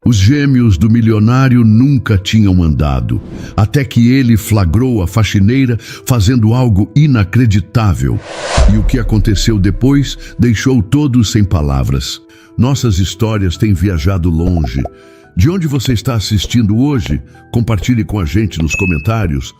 Os gêmeos do milionário nunca tinham andado, até que ele flagrou a faxineira fazendo algo inacreditável. E o que aconteceu depois deixou todos sem palavras. Nossas histórias têm viajado longe. De onde você está assistindo hoje? Compartilhe com a gente nos comentários.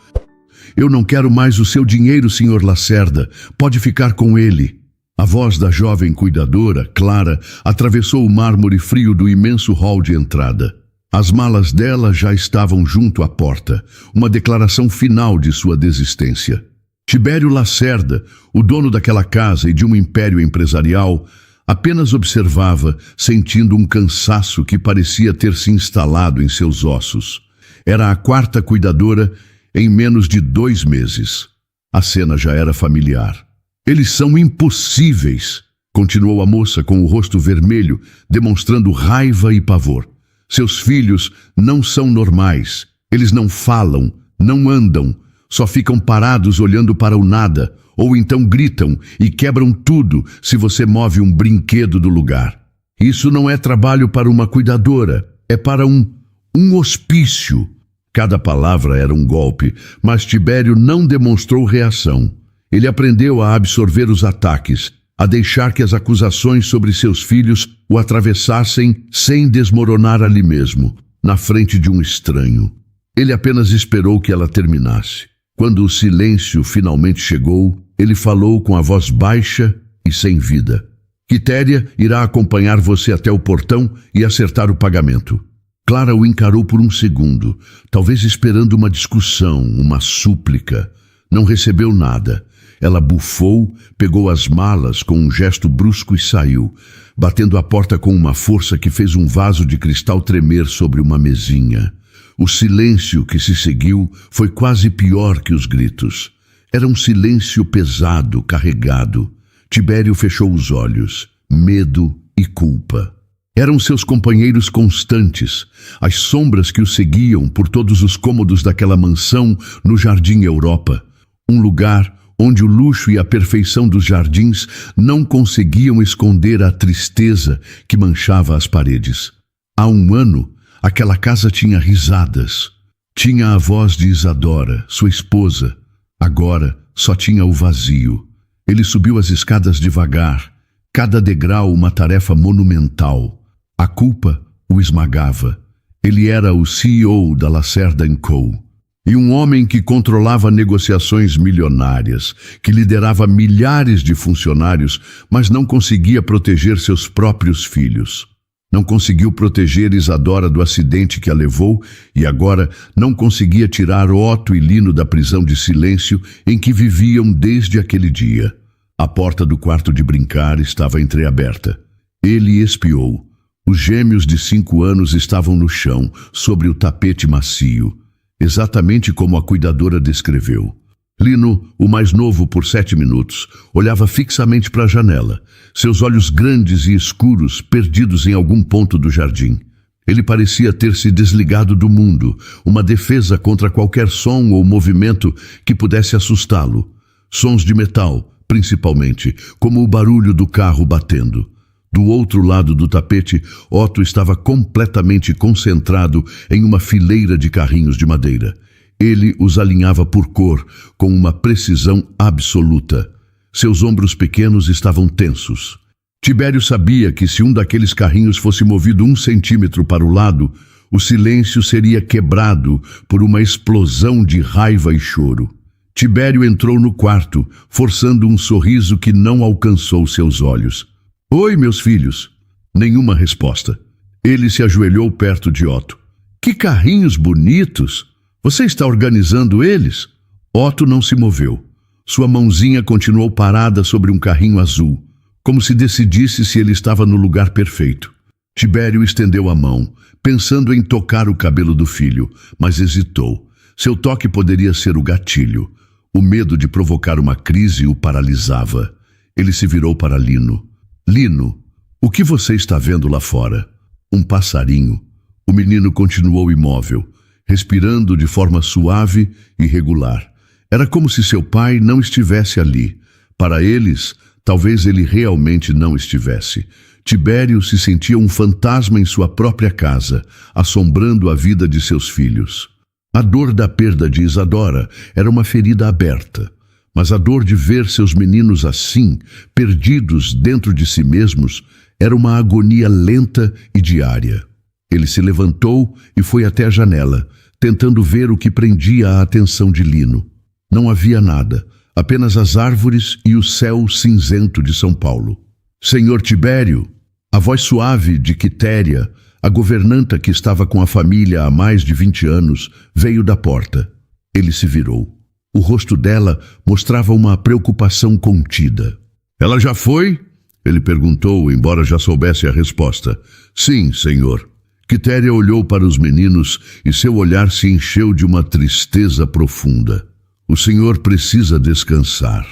Eu não quero mais o seu dinheiro, Sr. Lacerda. Pode ficar com ele. A voz da jovem cuidadora, Clara, atravessou o mármore frio do imenso hall de entrada. As malas dela já estavam junto à porta, uma declaração final de sua desistência. Tibério Lacerda, o dono daquela casa e de um império empresarial, apenas observava, sentindo um cansaço que parecia ter se instalado em seus ossos. Era a quarta cuidadora em menos de 2 meses. A cena já era familiar. Eles são impossíveis, continuou a moça com o rosto vermelho, demonstrando raiva e pavor. Seus filhos não são normais. Eles não falam, não andam, só ficam parados olhando para o nada, ou então gritam e quebram tudo se você move um brinquedo do lugar. Isso não é trabalho para uma cuidadora, é para um hospício. Cada palavra era um golpe, mas Tibério não demonstrou reação. Ele aprendeu a absorver os ataques, a deixar que as acusações sobre seus filhos o atravessassem sem desmoronar ali mesmo, na frente de um estranho. Ele apenas esperou que ela terminasse. Quando o silêncio finalmente chegou, ele falou com a voz baixa e sem vida. Quitéria irá acompanhar você até o portão e acertar o pagamento. Clara o encarou por um segundo, talvez esperando uma discussão, uma súplica. Não recebeu nada. Ela bufou, pegou as malas com um gesto brusco e saiu, batendo a porta com uma força que fez um vaso de cristal tremer sobre uma mesinha. O silêncio que se seguiu foi quase pior que os gritos. Era um silêncio pesado, carregado. Tibério fechou os olhos. Medo e culpa. Eram seus companheiros constantes, as sombras que o seguiam por todos os cômodos daquela mansão no Jardim Europa. Um lugar onde o luxo e a perfeição dos jardins não conseguiam esconder a tristeza que manchava as paredes. Há 1 ano, aquela casa tinha risadas. Tinha a voz de Isadora, sua esposa. Agora só tinha o vazio. Ele subiu as escadas devagar, cada degrau uma tarefa monumental. A culpa o esmagava. Ele era o CEO da Lacerda & Co. E um homem que controlava negociações milionárias, que liderava milhares de funcionários, mas não conseguia proteger seus próprios filhos. Não conseguiu proteger Isadora do acidente que a levou e agora não conseguia tirar Otto e Lino da prisão de silêncio em que viviam desde aquele dia. A porta do quarto de brincar estava entreaberta. Ele espiou. Os gêmeos de 5 anos estavam no chão, sobre o tapete macio, exatamente como a cuidadora descreveu. Lino, o mais novo por 7 minutos, olhava fixamente para a janela, seus olhos grandes e escuros perdidos em algum ponto do jardim. Ele parecia ter se desligado do mundo, uma defesa contra qualquer som ou movimento que pudesse assustá-lo. Sons de metal, principalmente, como o barulho do carro batendo. Do outro lado do tapete, Otto estava completamente concentrado em uma fileira de carrinhos de madeira. Ele os alinhava por cor, com uma precisão absoluta. Seus ombros pequenos estavam tensos. Tibério sabia que se um daqueles carrinhos fosse movido 1 centímetro para o lado, o silêncio seria quebrado por uma explosão de raiva e choro. Tibério entrou no quarto, forçando um sorriso que não alcançou seus olhos. "Oi, meus filhos." Nenhuma resposta. Ele se ajoelhou perto de Otto. "Que carrinhos bonitos! Você está organizando eles?" Otto não se moveu. Sua mãozinha continuou parada sobre um carrinho azul, como se decidisse se ele estava no lugar perfeito. Tibério estendeu a mão, pensando em tocar o cabelo do filho, mas hesitou. Seu toque poderia ser o gatilho. O medo de provocar uma crise o paralisava. Ele se virou para Lino. "Lino, o que você está vendo lá fora?" "Um passarinho." O menino continuou imóvel, respirando de forma suave e regular. Era como se seu pai não estivesse ali. Para eles, talvez ele realmente não estivesse. Tibério se sentia um fantasma em sua própria casa, assombrando a vida de seus filhos. A dor da perda de Isadora era uma ferida aberta, mas a dor de ver seus meninos assim, perdidos dentro de si mesmos, era uma agonia lenta e diária. Ele se levantou e foi até a janela, tentando ver o que prendia a atenção de Lino. Não havia nada, apenas as árvores e o céu cinzento de São Paulo. Senhor Tibério, a voz suave de Quitéria, a governanta que estava com a família há mais de 20 anos, veio da porta. Ele se virou. O rosto dela mostrava uma preocupação contida. Ela já foi? Ele perguntou, embora já soubesse a resposta. Sim, senhor. Quitéria olhou para os meninos e seu olhar se encheu de uma tristeza profunda. O senhor precisa descansar.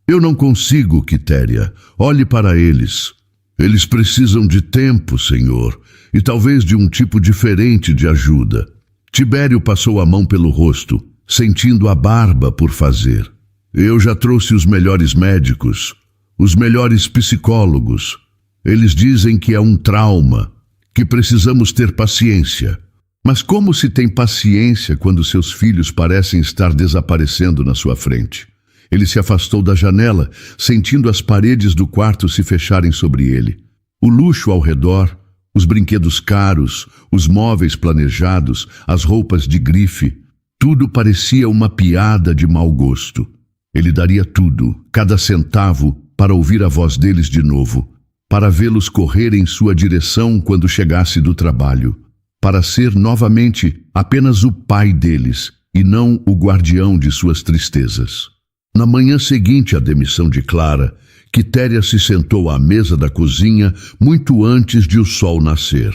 Eu não consigo, Quitéria. Olhe para eles. Eles precisam de tempo, senhor, e talvez de um tipo diferente de ajuda. Tibério passou a mão pelo rosto, sentindo a barba por fazer. Eu já trouxe os melhores médicos, os melhores psicólogos. Eles dizem que é um trauma, que precisamos ter paciência. Mas como se tem paciência quando seus filhos parecem estar desaparecendo na sua frente? Ele se afastou da janela, sentindo as paredes do quarto se fecharem sobre ele. O luxo ao redor, os brinquedos caros, os móveis planejados, as roupas de grife, tudo parecia uma piada de mau gosto. Ele daria tudo, cada centavo, para ouvir a voz deles de novo, para vê-los correr em sua direção quando chegasse do trabalho, para ser novamente apenas o pai deles e não o guardião de suas tristezas. Na manhã seguinte à demissão de Clara, Quitéria se sentou à mesa da cozinha muito antes de o sol nascer.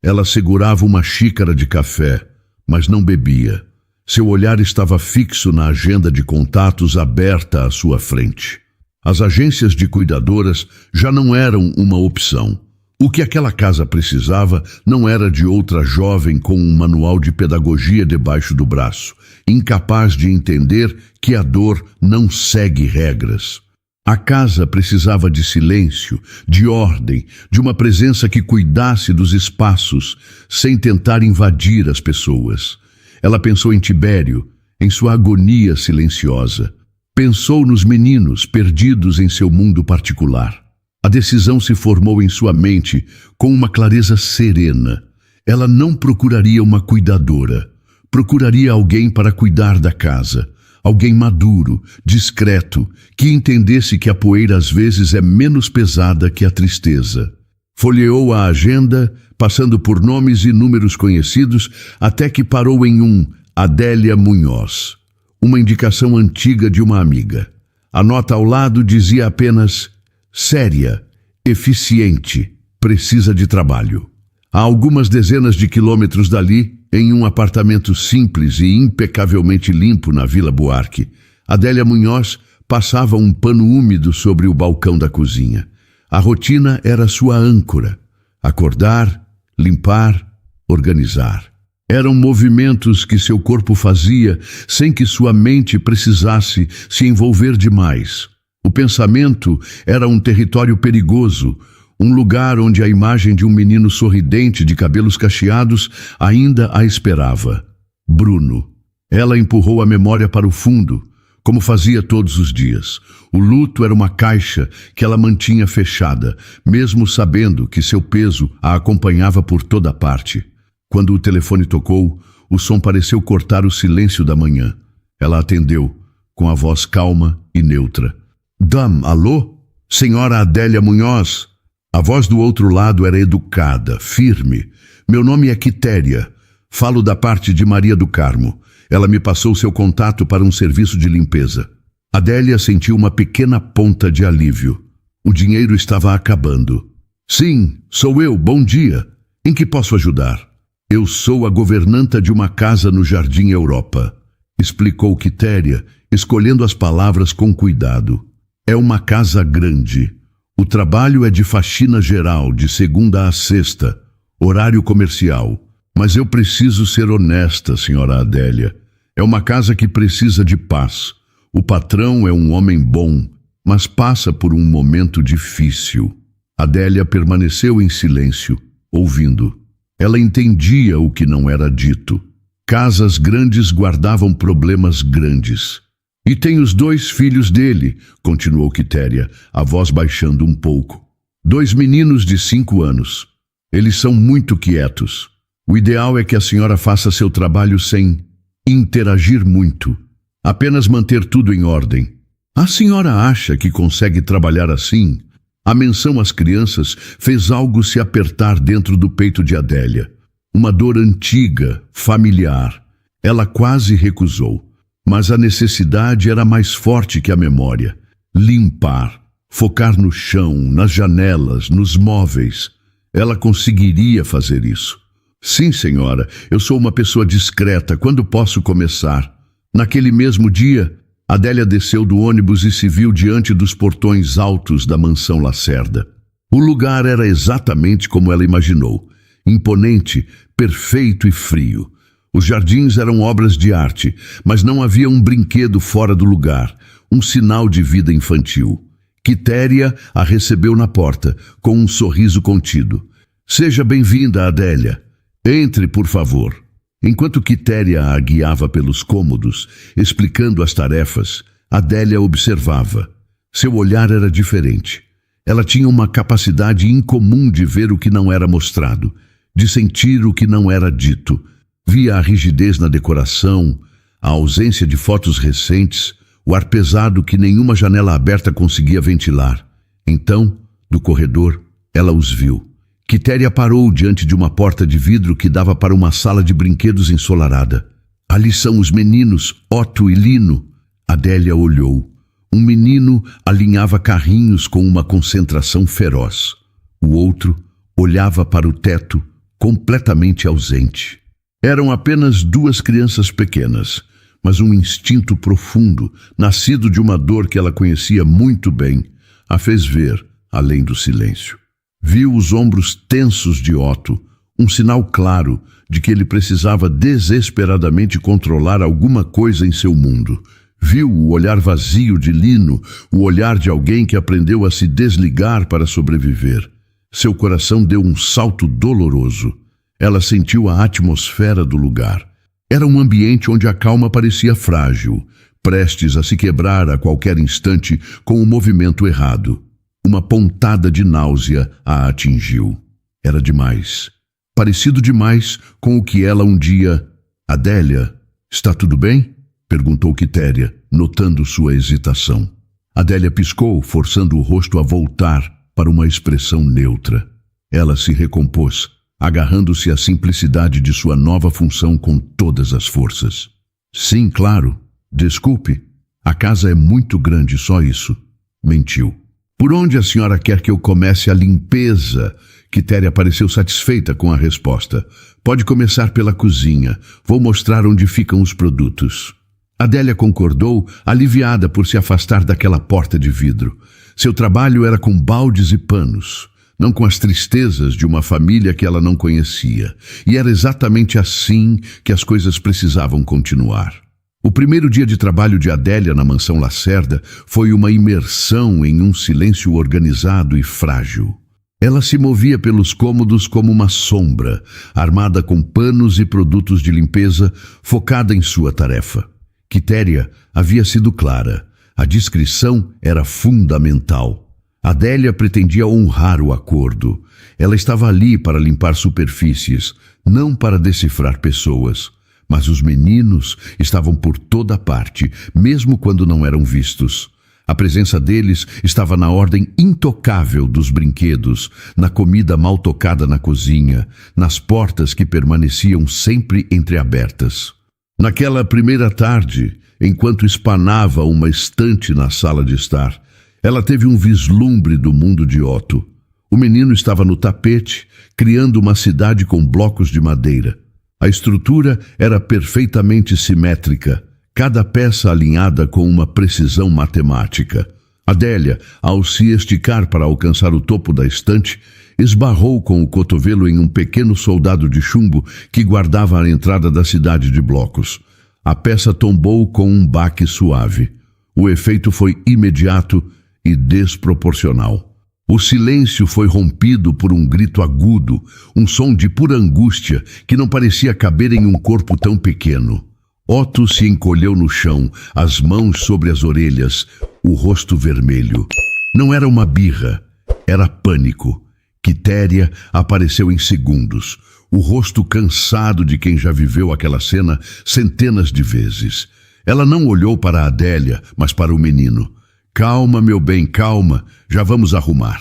Ela segurava uma xícara de café, mas não bebia. Seu olhar estava fixo na agenda de contatos aberta à sua frente. As agências de cuidadoras já não eram uma opção. O que aquela casa precisava não era de outra jovem com um manual de pedagogia debaixo do braço, incapaz de entender que a dor não segue regras. A casa precisava de silêncio, de ordem, de uma presença que cuidasse dos espaços, sem tentar invadir as pessoas. Ela pensou em Tibério, em sua agonia silenciosa. Pensou nos meninos perdidos em seu mundo particular. A decisão se formou em sua mente com uma clareza serena. Ela não procuraria uma cuidadora. Procuraria alguém para cuidar da casa. Alguém maduro, discreto, que entendesse que a poeira às vezes é menos pesada que a tristeza. Folheou a agenda, passando por nomes e números conhecidos, até que parou em um Adélia Munhoz, uma indicação antiga de uma amiga. A nota ao lado dizia apenas séria, eficiente, precisa de trabalho. A algumas dezenas de quilômetros dali, em um apartamento simples e impecavelmente limpo na Vila Buarque, Adélia Munhoz passava um pano úmido sobre o balcão da cozinha. A rotina era sua âncora. Acordar, limpar, organizar. Eram movimentos que seu corpo fazia sem que sua mente precisasse se envolver demais. O pensamento era um território perigoso, um lugar onde a imagem de um menino sorridente de cabelos cacheados ainda a esperava. Bruno. Ela empurrou a memória para o fundo, como fazia todos os dias. O luto era uma caixa que ela mantinha fechada, mesmo sabendo que seu peso a acompanhava por toda parte. Quando o telefone tocou, o som pareceu cortar o silêncio da manhã. Ela atendeu, com a voz calma e neutra. Dame, alô? Senhora Adélia Munhoz? A voz do outro lado era educada, firme. Meu nome é Quitéria. Falo da parte de Maria do Carmo. Ela me passou seu contato para um serviço de limpeza. Adélia sentiu uma pequena ponta de alívio. O dinheiro estava acabando. Sim, sou eu, bom dia. Em que posso ajudar? Eu sou a governanta de uma casa no Jardim Europa, explicou Quitéria, escolhendo as palavras com cuidado. É uma casa grande. O trabalho é de faxina geral, de segunda a sexta, horário comercial. Mas eu preciso ser honesta, senhora Adélia. É uma casa que precisa de paz. O patrão é um homem bom, mas passa por um momento difícil. Adélia permaneceu em silêncio, ouvindo. Ela entendia o que não era dito. Casas grandes guardavam problemas grandes. E tem os 2 filhos dele, continuou Quitéria, a voz baixando um pouco. 2 meninos de 5 anos. Eles são muito quietos. O ideal é que a senhora faça seu trabalho sem interagir muito. Apenas manter tudo em ordem. A senhora acha que consegue trabalhar assim? A menção às crianças fez algo se apertar dentro do peito de Adélia. Uma dor antiga, familiar. Ela quase recusou. Mas a necessidade era mais forte que a memória. Limpar, focar no chão, nas janelas, nos móveis. Ela conseguiria fazer isso. Sim, senhora, eu sou uma pessoa discreta. Quando posso começar? Naquele mesmo dia, Adélia desceu do ônibus e se viu diante dos portões altos da mansão Lacerda. O lugar era exatamente como ela imaginou. Imponente, perfeito e frio. Os jardins eram obras de arte, mas não havia um brinquedo fora do lugar, um sinal de vida infantil. Quitéria a recebeu na porta, com um sorriso contido. Seja bem-vinda, Adélia. Entre, por favor. Enquanto Quitéria a guiava pelos cômodos, explicando as tarefas, Adélia observava. Seu olhar era diferente. Ela tinha uma capacidade incomum de ver o que não era mostrado, de sentir o que não era dito. Via a rigidez na decoração, a ausência de fotos recentes, o ar pesado que nenhuma janela aberta conseguia ventilar. Então, do corredor, ela os viu. Quitéria parou diante de uma porta de vidro que dava para uma sala de brinquedos ensolarada. Ali são os meninos, Otto e Lino. Adélia olhou. Um menino alinhava carrinhos com uma concentração feroz. O outro olhava para o teto, completamente ausente. Eram apenas 2 crianças pequenas, mas um instinto profundo, nascido de uma dor que ela conhecia muito bem, a fez ver além do silêncio. Viu os ombros tensos de Otto, um sinal claro de que ele precisava desesperadamente controlar alguma coisa em seu mundo. Viu o olhar vazio de Lino, o olhar de alguém que aprendeu a se desligar para sobreviver. Seu coração deu um salto doloroso. Ela sentiu a atmosfera do lugar. Era um ambiente onde a calma parecia frágil, prestes a se quebrar a qualquer instante com um movimento errado. Uma pontada de náusea a atingiu. Era demais. Parecido demais com o que ela um dia... Adélia, está tudo bem? Perguntou Quitéria, notando sua hesitação. Adélia piscou, forçando o rosto a voltar para uma expressão neutra. Ela se recompôs, agarrando-se à simplicidade de sua nova função com todas as forças. Sim, claro. Desculpe. A casa é muito grande, só isso. Mentiu. Por onde a senhora quer que eu comece a limpeza? Quitéria pareceu satisfeita com a resposta. Pode começar pela cozinha. Vou mostrar onde ficam os produtos. Adélia concordou, aliviada por se afastar daquela porta de vidro. Seu trabalho era com baldes e panos, não com as tristezas de uma família que ela não conhecia. E era exatamente assim que as coisas precisavam continuar. O primeiro dia de trabalho de Adélia na mansão Lacerda foi uma imersão em um silêncio organizado e frágil. Ela se movia pelos cômodos como uma sombra, armada com panos e produtos de limpeza, focada em sua tarefa. Quitéria havia sido clara. A discrição era fundamental. Adélia pretendia honrar o acordo. Ela estava ali para limpar superfícies, não para decifrar pessoas. Mas os meninos estavam por toda parte, mesmo quando não eram vistos. A presença deles estava na ordem intocável dos brinquedos, na comida mal tocada na cozinha, nas portas que permaneciam sempre entreabertas. Naquela primeira tarde, enquanto espanava uma estante na sala de estar, ela teve um vislumbre do mundo de Otto. O menino estava no tapete, criando uma cidade com blocos de madeira. A estrutura era perfeitamente simétrica, cada peça alinhada com uma precisão matemática. Adélia, ao se esticar para alcançar o topo da estante, esbarrou com o cotovelo em um pequeno soldado de chumbo que guardava a entrada da cidade de blocos. A peça tombou com um baque suave. O efeito foi imediato e desproporcional. O silêncio foi rompido por um grito agudo, um som de pura angústia que não parecia caber em um corpo tão pequeno. Otto se encolheu no chão, as mãos sobre as orelhas, o rosto vermelho. Não era uma birra, era pânico. Quitéria apareceu em segundos, o rosto cansado de quem já viveu aquela cena centenas de vezes. Ela não olhou para Adélia, mas para o menino. Calma, meu bem, calma, já vamos arrumar.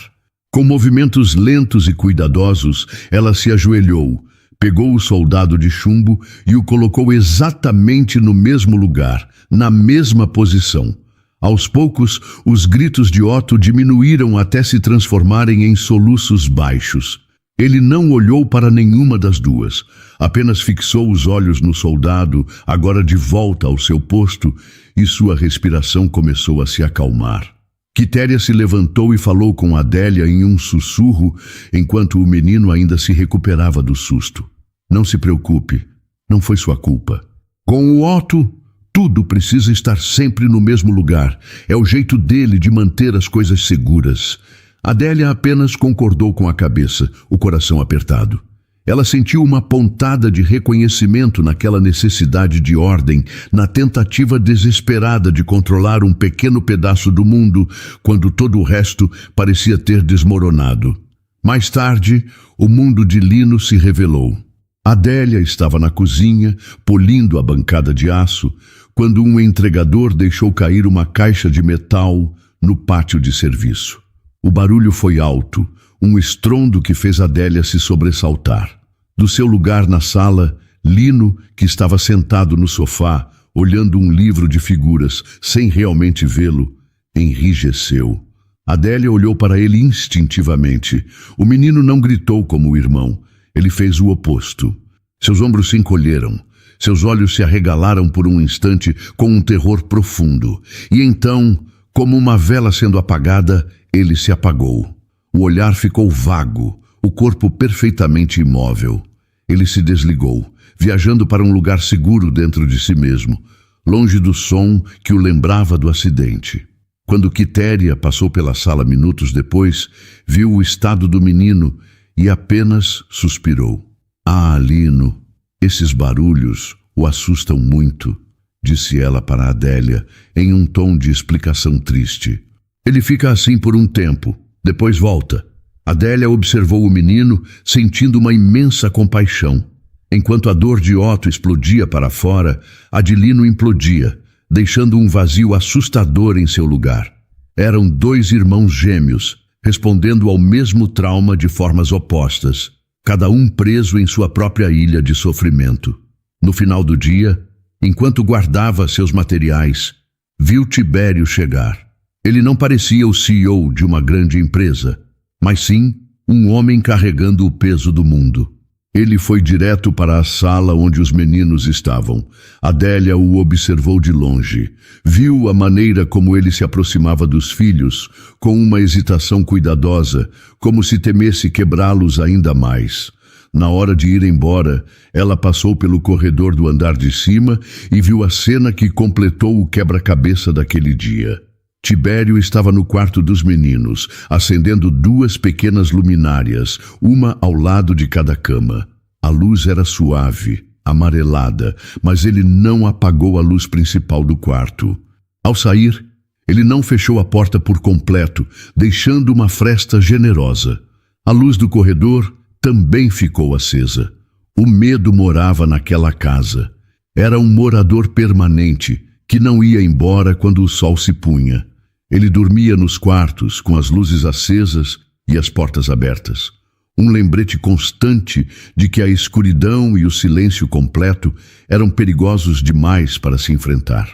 Com movimentos lentos e cuidadosos, ela se ajoelhou, pegou o soldado de chumbo e o colocou exatamente no mesmo lugar, na mesma posição. Aos poucos, os gritos de Otto diminuíram até se transformarem em soluços baixos. Ele não olhou para nenhuma das duas, apenas fixou os olhos no soldado, agora de volta ao seu posto, e sua respiração começou a se acalmar. Quitéria se levantou e falou com Adélia em um sussurro, enquanto o menino ainda se recuperava do susto. Não se preocupe, não foi sua culpa. Com o Otto, tudo precisa estar sempre no mesmo lugar. É o jeito dele de manter as coisas seguras. Adélia apenas concordou com a cabeça, o coração apertado. Ela sentiu uma pontada de reconhecimento naquela necessidade de ordem, na tentativa desesperada de controlar um pequeno pedaço do mundo, quando todo o resto parecia ter desmoronado. Mais tarde, o mundo de Lino se revelou. Adélia estava na cozinha, polindo a bancada de aço, quando um entregador deixou cair uma caixa de metal no pátio de serviço. O barulho foi alto, um estrondo que fez Adélia se sobressaltar. Do seu lugar na sala, Lino, que estava sentado no sofá, olhando um livro de figuras, sem realmente vê-lo, enrijeceu. Adélia olhou para ele instintivamente. O menino não gritou como o irmão. Ele fez o oposto. Seus ombros se encolheram. Seus olhos se arregalaram por um instante com um terror profundo. E então, como uma vela sendo apagada, ele se apagou. O olhar ficou vago, o corpo perfeitamente imóvel. Ele se desligou, viajando para um lugar seguro dentro de si mesmo, longe do som que o lembrava do acidente. Quando Quitéria passou pela sala minutos depois, viu o estado do menino e apenas suspirou. Ah, Lino, esses barulhos o assustam muito, disse ela para Adélia, em um tom de explicação triste. Ele fica assim por um tempo, depois volta. Adélia observou o menino, sentindo uma imensa compaixão. Enquanto a dor de Otto explodia para fora, a de Lino implodia, deixando um vazio assustador em seu lugar. Eram dois irmãos gêmeos, respondendo ao mesmo trauma de formas opostas, cada um preso em sua própria ilha de sofrimento. No final do dia, enquanto guardava seus materiais, viu Tibério chegar. Ele não parecia o CEO de uma grande empresa, mas sim um homem carregando o peso do mundo. Ele foi direto para a sala onde os meninos estavam. Adélia o observou de longe. Viu a maneira como ele se aproximava dos filhos, com uma hesitação cuidadosa, como se temesse quebrá-los ainda mais. Na hora de ir embora, ela passou pelo corredor do andar de cima e viu a cena que completou o quebra-cabeça daquele dia. Tibério estava no quarto dos meninos, acendendo duas pequenas luminárias, uma ao lado de cada cama. A luz era suave, amarelada, mas ele não apagou a luz principal do quarto. Ao sair, ele não fechou a porta por completo, deixando uma fresta generosa. A luz do corredor também ficou acesa. O medo morava naquela casa. Era um morador permanente, que não ia embora quando o sol se punha. Ele dormia nos quartos, com as luzes acesas e as portas abertas. Um lembrete constante de que a escuridão e o silêncio completo eram perigosos demais para se enfrentar.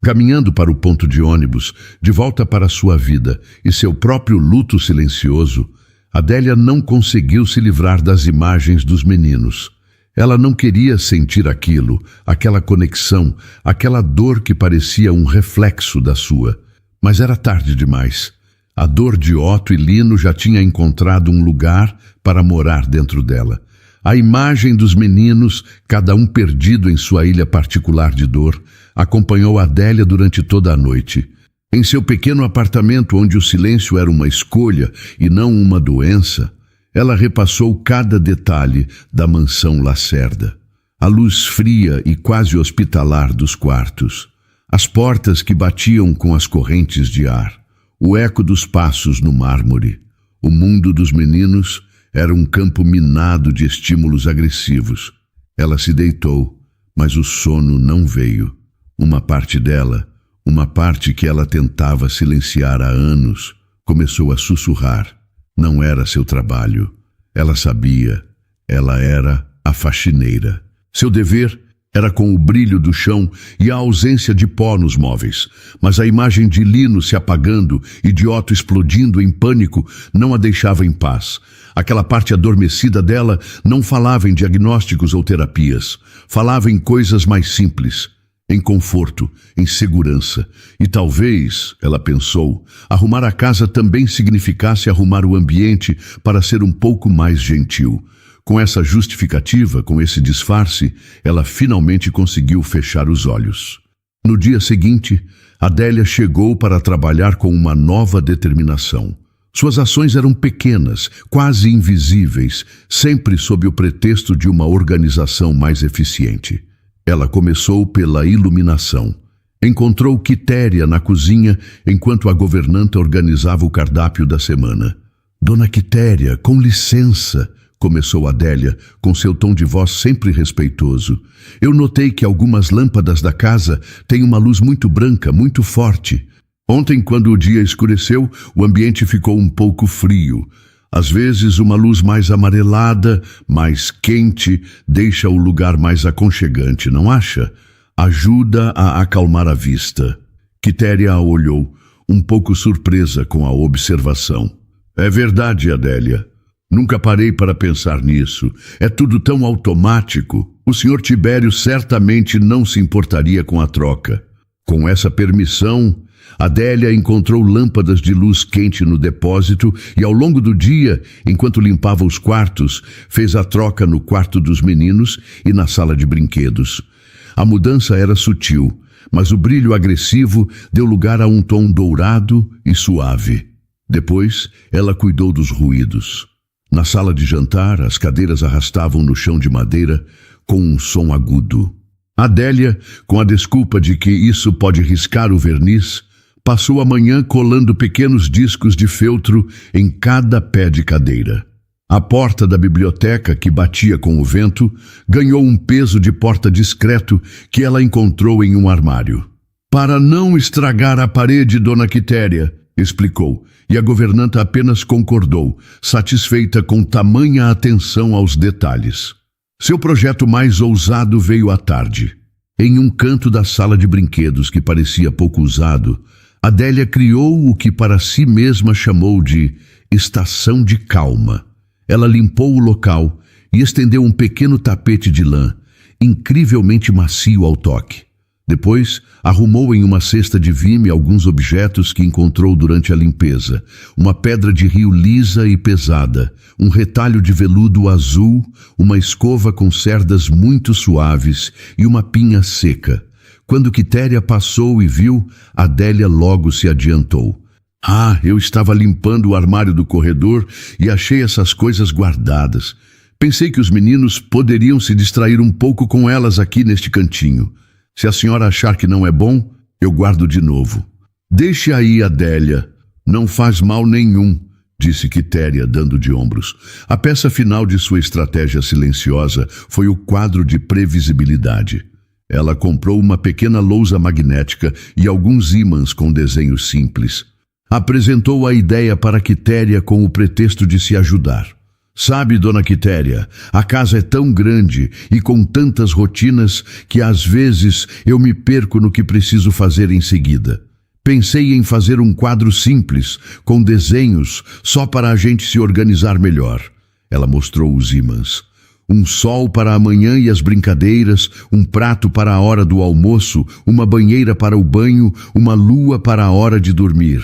Caminhando para o ponto de ônibus, de volta para sua vida e seu próprio luto silencioso, Adélia não conseguiu se livrar das imagens dos meninos. Ela não queria sentir aquilo, aquela conexão, aquela dor que parecia um reflexo da sua. Mas era tarde demais. A dor de Otto e Lino já tinha encontrado um lugar para morar dentro dela. A imagem dos meninos, cada um perdido em sua ilha particular de dor, acompanhou Adélia durante toda a noite. Em seu pequeno apartamento, onde o silêncio era uma escolha e não uma doença, ela repassou cada detalhe da mansão Lacerda. A luz fria e quase hospitalar dos quartos, as portas que batiam com as correntes de ar, o eco dos passos no mármore. O mundo dos meninos era um campo minado de estímulos agressivos. Ela se deitou, mas o sono não veio. Uma parte dela, uma parte que ela tentava silenciar há anos, começou a sussurrar. Não era seu trabalho. Ela sabia. Ela era a faxineira. Seu dever era com o brilho do chão e a ausência de pó nos móveis, mas a imagem de Lino se apagando e de Otto explodindo em pânico não a deixava em paz. Aquela parte adormecida dela não falava em diagnósticos ou terapias, falava em coisas mais simples, em conforto, em segurança. E talvez, ela pensou, arrumar a casa também significasse arrumar o ambiente para ser um pouco mais gentil. Com essa justificativa, com esse disfarce, ela finalmente conseguiu fechar os olhos. No dia seguinte, Adélia chegou para trabalhar com uma nova determinação. Suas ações eram pequenas, quase invisíveis, sempre sob o pretexto de uma organização mais eficiente. Ela começou pela iluminação. Encontrou Quitéria na cozinha enquanto a governanta organizava o cardápio da semana. Dona Quitéria, com licença, começou Adélia, com seu tom de voz sempre respeitoso. Eu notei que algumas lâmpadas da casa têm uma luz muito branca, muito forte. Ontem, quando o dia escureceu, o ambiente ficou um pouco frio. Às vezes, uma luz mais amarelada, mais quente, deixa o lugar mais aconchegante, não acha? Ajuda a acalmar a vista. Quitéria a olhou, um pouco surpresa com a observação. É verdade, Adélia. Nunca parei para pensar nisso. É tudo tão automático. O Sr. Tibério certamente não se importaria com a troca. Com essa permissão, Adélia encontrou lâmpadas de luz quente no depósito e, ao longo do dia, enquanto limpava os quartos, fez a troca no quarto dos meninos e na sala de brinquedos. A mudança era sutil, mas o brilho agressivo deu lugar a um tom dourado e suave. Depois, ela cuidou dos ruídos. Na sala de jantar, as cadeiras arrastavam no chão de madeira com um som agudo. Adélia, com a desculpa de que isso pode riscar o verniz, passou a manhã colando pequenos discos de feltro em cada pé de cadeira. A porta da biblioteca, que batia com o vento, ganhou um peso de porta discreto que ela encontrou em um armário. Para não estragar a parede, Dona Quitéria, explicou, e a governanta apenas concordou, satisfeita com tamanha atenção aos detalhes. Seu projeto mais ousado veio à tarde. Em um canto da sala de brinquedos que parecia pouco usado, Adélia criou o que para si mesma chamou de estação de calma. Ela limpou o local e estendeu um pequeno tapete de lã, incrivelmente macio ao toque. Depois, arrumou em uma cesta de vime alguns objetos que encontrou durante a limpeza. Uma pedra de rio lisa e pesada, um retalho de veludo azul, uma escova com cerdas muito suaves e uma pinha seca. Quando Quitéria passou e viu, Adélia logo se adiantou. Eu estava limpando o armário do corredor e achei essas coisas guardadas. Pensei que os meninos poderiam se distrair um pouco com elas aqui neste cantinho. Se a senhora achar que não é bom, eu guardo de novo. Deixe aí, Adélia. Não faz mal nenhum, disse Quitéria, dando de ombros. A peça final de sua estratégia silenciosa foi o quadro de previsibilidade. Ela comprou uma pequena lousa magnética e alguns ímãs com desenhos simples. Apresentou a ideia para Quitéria com o pretexto de se ajudar. Sabe, Dona Quitéria, a casa é tão grande e com tantas rotinas que às vezes eu me perco no que preciso fazer em seguida. Pensei em fazer um quadro simples, com desenhos, só para a gente se organizar melhor. Ela mostrou os ímãs. Um sol para a manhã e as brincadeiras, um prato para a hora do almoço, uma banheira para o banho, uma lua para a hora de dormir.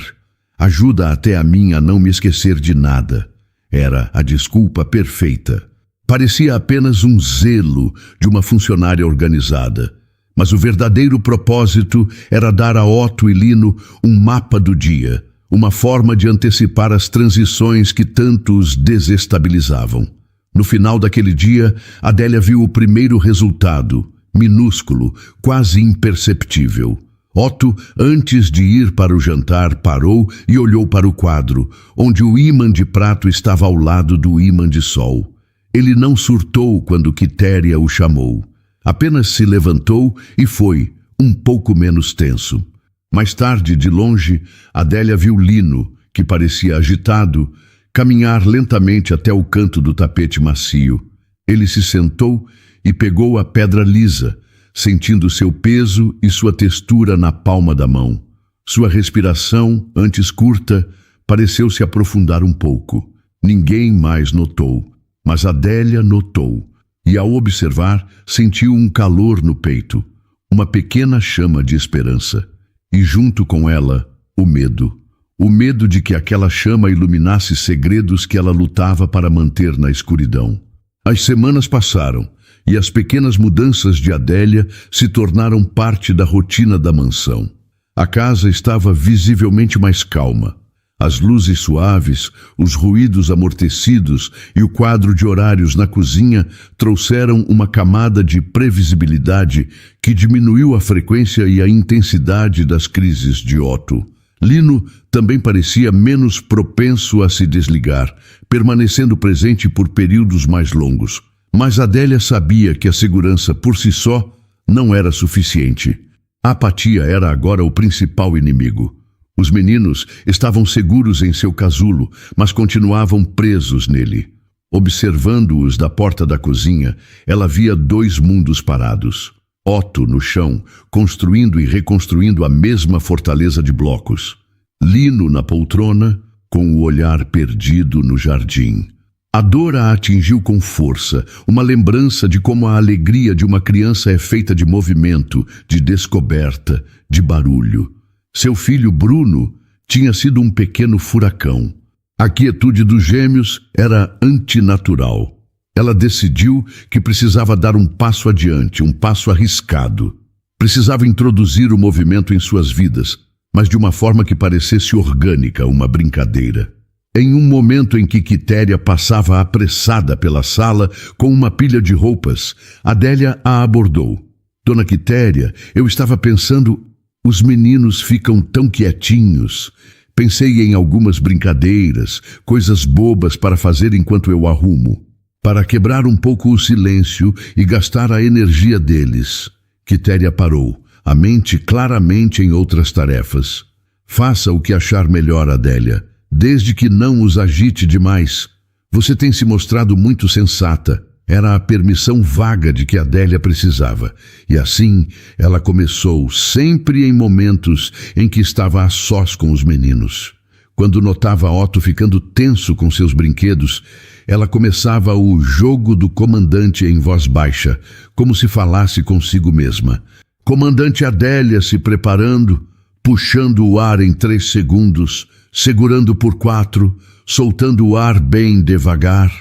Ajuda até a mim a não me esquecer de nada. Era a desculpa perfeita. Parecia apenas um zelo de uma funcionária organizada. Mas o verdadeiro propósito era dar a Otto e Lino um mapa do dia, uma forma de antecipar as transições que tanto os desestabilizavam. No final daquele dia, Adélia viu o primeiro resultado, minúsculo, quase imperceptível. Otto, antes de ir para o jantar, parou e olhou para o quadro, onde o ímã de prato estava ao lado do ímã de sol. Ele não surtou quando Quitéria o chamou. Apenas se levantou e foi, um pouco menos tenso. Mais tarde, de longe, Adélia viu Lino, que parecia agitado, caminhar lentamente até o canto do tapete macio. Ele se sentou e pegou a pedra lisa, sentindo seu peso e sua textura na palma da mão. Sua respiração, antes curta, pareceu se aprofundar um pouco. Ninguém mais notou, mas Adélia notou, e ao observar, sentiu um calor no peito, uma pequena chama de esperança. E junto com ela, o medo. O medo de que aquela chama iluminasse segredos que ela lutava para manter na escuridão. As semanas passaram, e as pequenas mudanças de Adélia se tornaram parte da rotina da mansão. A casa estava visivelmente mais calma. As luzes suaves, os ruídos amortecidos e o quadro de horários na cozinha trouxeram uma camada de previsibilidade que diminuiu a frequência e a intensidade das crises de Otto. Lino também parecia menos propenso a se desligar, permanecendo presente por períodos mais longos. Mas Adélia sabia que a segurança por si só não era suficiente. A apatia era agora o principal inimigo. Os meninos estavam seguros em seu casulo, mas continuavam presos nele. Observando-os da porta da cozinha, ela via dois mundos parados. Otto no chão, construindo e reconstruindo a mesma fortaleza de blocos. Lino na poltrona, com o olhar perdido no jardim. A dor a atingiu com força, uma lembrança de como a alegria de uma criança é feita de movimento, de descoberta, de barulho. Seu filho Bruno tinha sido um pequeno furacão. A quietude dos gêmeos era antinatural. Ela decidiu que precisava dar um passo adiante, um passo arriscado. Precisava introduzir o movimento em suas vidas, mas de uma forma que parecesse orgânica, uma brincadeira. Em um momento em que Quitéria passava apressada pela sala com uma pilha de roupas, Adélia a abordou. Dona Quitéria, eu estava pensando... Os meninos ficam tão quietinhos. Pensei em algumas brincadeiras, coisas bobas para fazer enquanto eu arrumo, para quebrar um pouco o silêncio e gastar a energia deles. Quitéria parou, a mente claramente em outras tarefas. Faça o que achar melhor, Adélia, desde que não os agite demais. Você tem se mostrado muito sensata. Era a permissão vaga de que Adélia precisava. E assim, ela começou, sempre em momentos em que estava a sós com os meninos. Quando notava Otto ficando tenso com seus brinquedos, ela começava o jogo do comandante em voz baixa, como se falasse consigo mesma. Comandante Adélia se preparando, puxando o ar em 3 segundos, segurando por 4, soltando o ar bem devagar.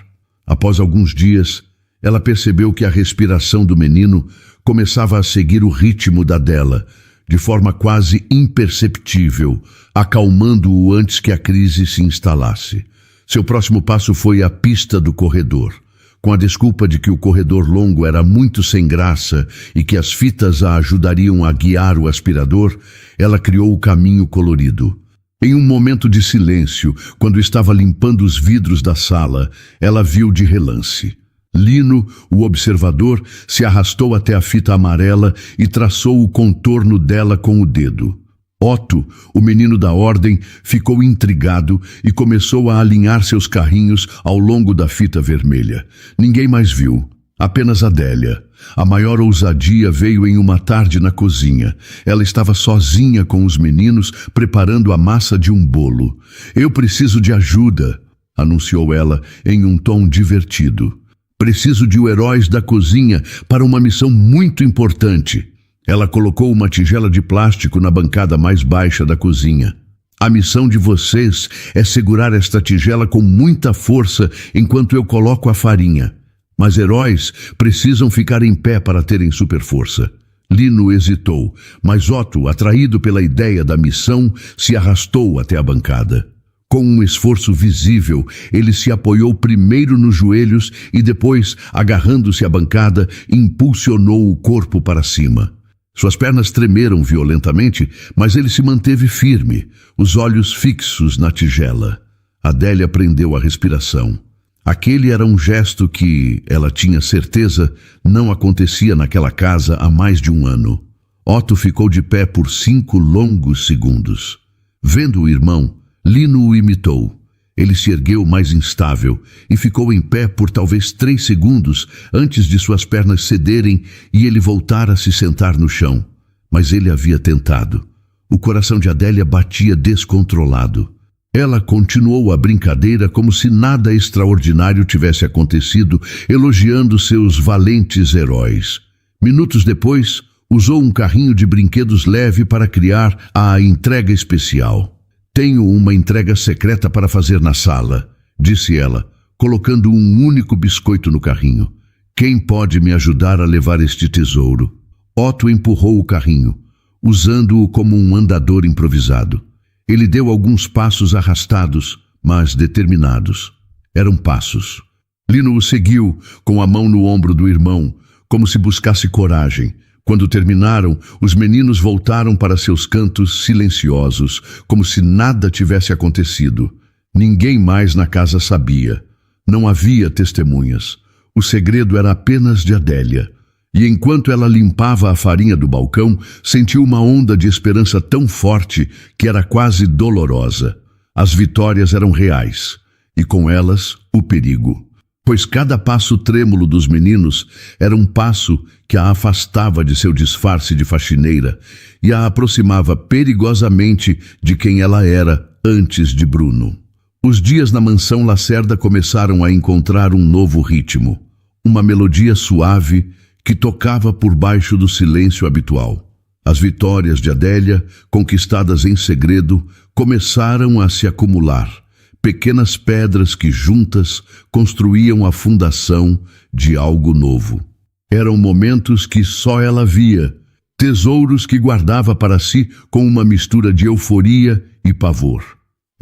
Após alguns dias, ela percebeu que a respiração do menino começava a seguir o ritmo da dela, de forma quase imperceptível, acalmando-o antes que a crise se instalasse. Seu próximo passo foi a pista do corredor. Com a desculpa de que o corredor longo era muito sem graça e que as fitas a ajudariam a guiar o aspirador, ela criou o caminho colorido. Em um momento de silêncio, quando estava limpando os vidros da sala, ela viu de relance. Lino, o observador, se arrastou até a fita amarela e traçou o contorno dela com o dedo. Otto, o menino da ordem, ficou intrigado e começou a alinhar seus carrinhos ao longo da fita vermelha. Ninguém mais viu, apenas Adélia. A maior ousadia veio em uma tarde na cozinha. Ela estava sozinha com os meninos, preparando a massa de um bolo. "Eu preciso de ajuda", anunciou ela em um tom divertido. "Preciso de heróis da cozinha para uma missão muito importante." Ela colocou uma tigela de plástico na bancada mais baixa da cozinha. "A missão de vocês é segurar esta tigela com muita força enquanto eu coloco a farinha. Mas heróis precisam ficar em pé para terem super força." Lino hesitou, mas Otto, atraído pela ideia da missão, se arrastou até a bancada. Com um esforço visível, ele se apoiou primeiro nos joelhos e depois, agarrando-se à bancada, impulsionou o corpo para cima. Suas pernas tremeram violentamente, mas ele se manteve firme, os olhos fixos na tigela. Adélia prendeu a respiração. Aquele era um gesto que, ela tinha certeza, não acontecia naquela casa há mais de um ano. Otto ficou de pé por 5 longos segundos. Vendo o irmão, Lino o imitou. Ele se ergueu mais instável e ficou em pé por talvez 3 segundos antes de suas pernas cederem e ele voltar a se sentar no chão. Mas ele havia tentado. O coração de Adélia batia descontrolado. Ela continuou a brincadeira como se nada extraordinário tivesse acontecido, elogiando seus valentes heróis. Minutos depois, usou um carrinho de brinquedos leve para criar a entrega especial. "Tenho uma entrega secreta para fazer na sala", disse ela, colocando um único biscoito no carrinho. "Quem pode me ajudar a levar este tesouro?" Otto empurrou o carrinho, usando-o como um andador improvisado. Ele deu alguns passos arrastados, mas determinados. Eram passos. Lino o seguiu, com a mão no ombro do irmão, como se buscasse coragem. Quando terminaram, os meninos voltaram para seus cantos silenciosos, como se nada tivesse acontecido. Ninguém mais na casa sabia. Não havia testemunhas. O segredo era apenas de Adélia. E enquanto ela limpava a farinha do balcão, sentiu uma onda de esperança tão forte que era quase dolorosa. As vitórias eram reais, e com elas o perigo. Pois cada passo trêmulo dos meninos era um passo que a afastava de seu disfarce de faxineira e a aproximava perigosamente de quem ela era antes de Bruno. Os dias na mansão Lacerda começaram a encontrar um novo ritmo, uma melodia suave que tocava por baixo do silêncio habitual. As vitórias de Adélia, conquistadas em segredo, começaram a se acumular, pequenas pedras que juntas construíam a fundação de algo novo. Eram momentos que só ela via, tesouros que guardava para si com uma mistura de euforia e pavor.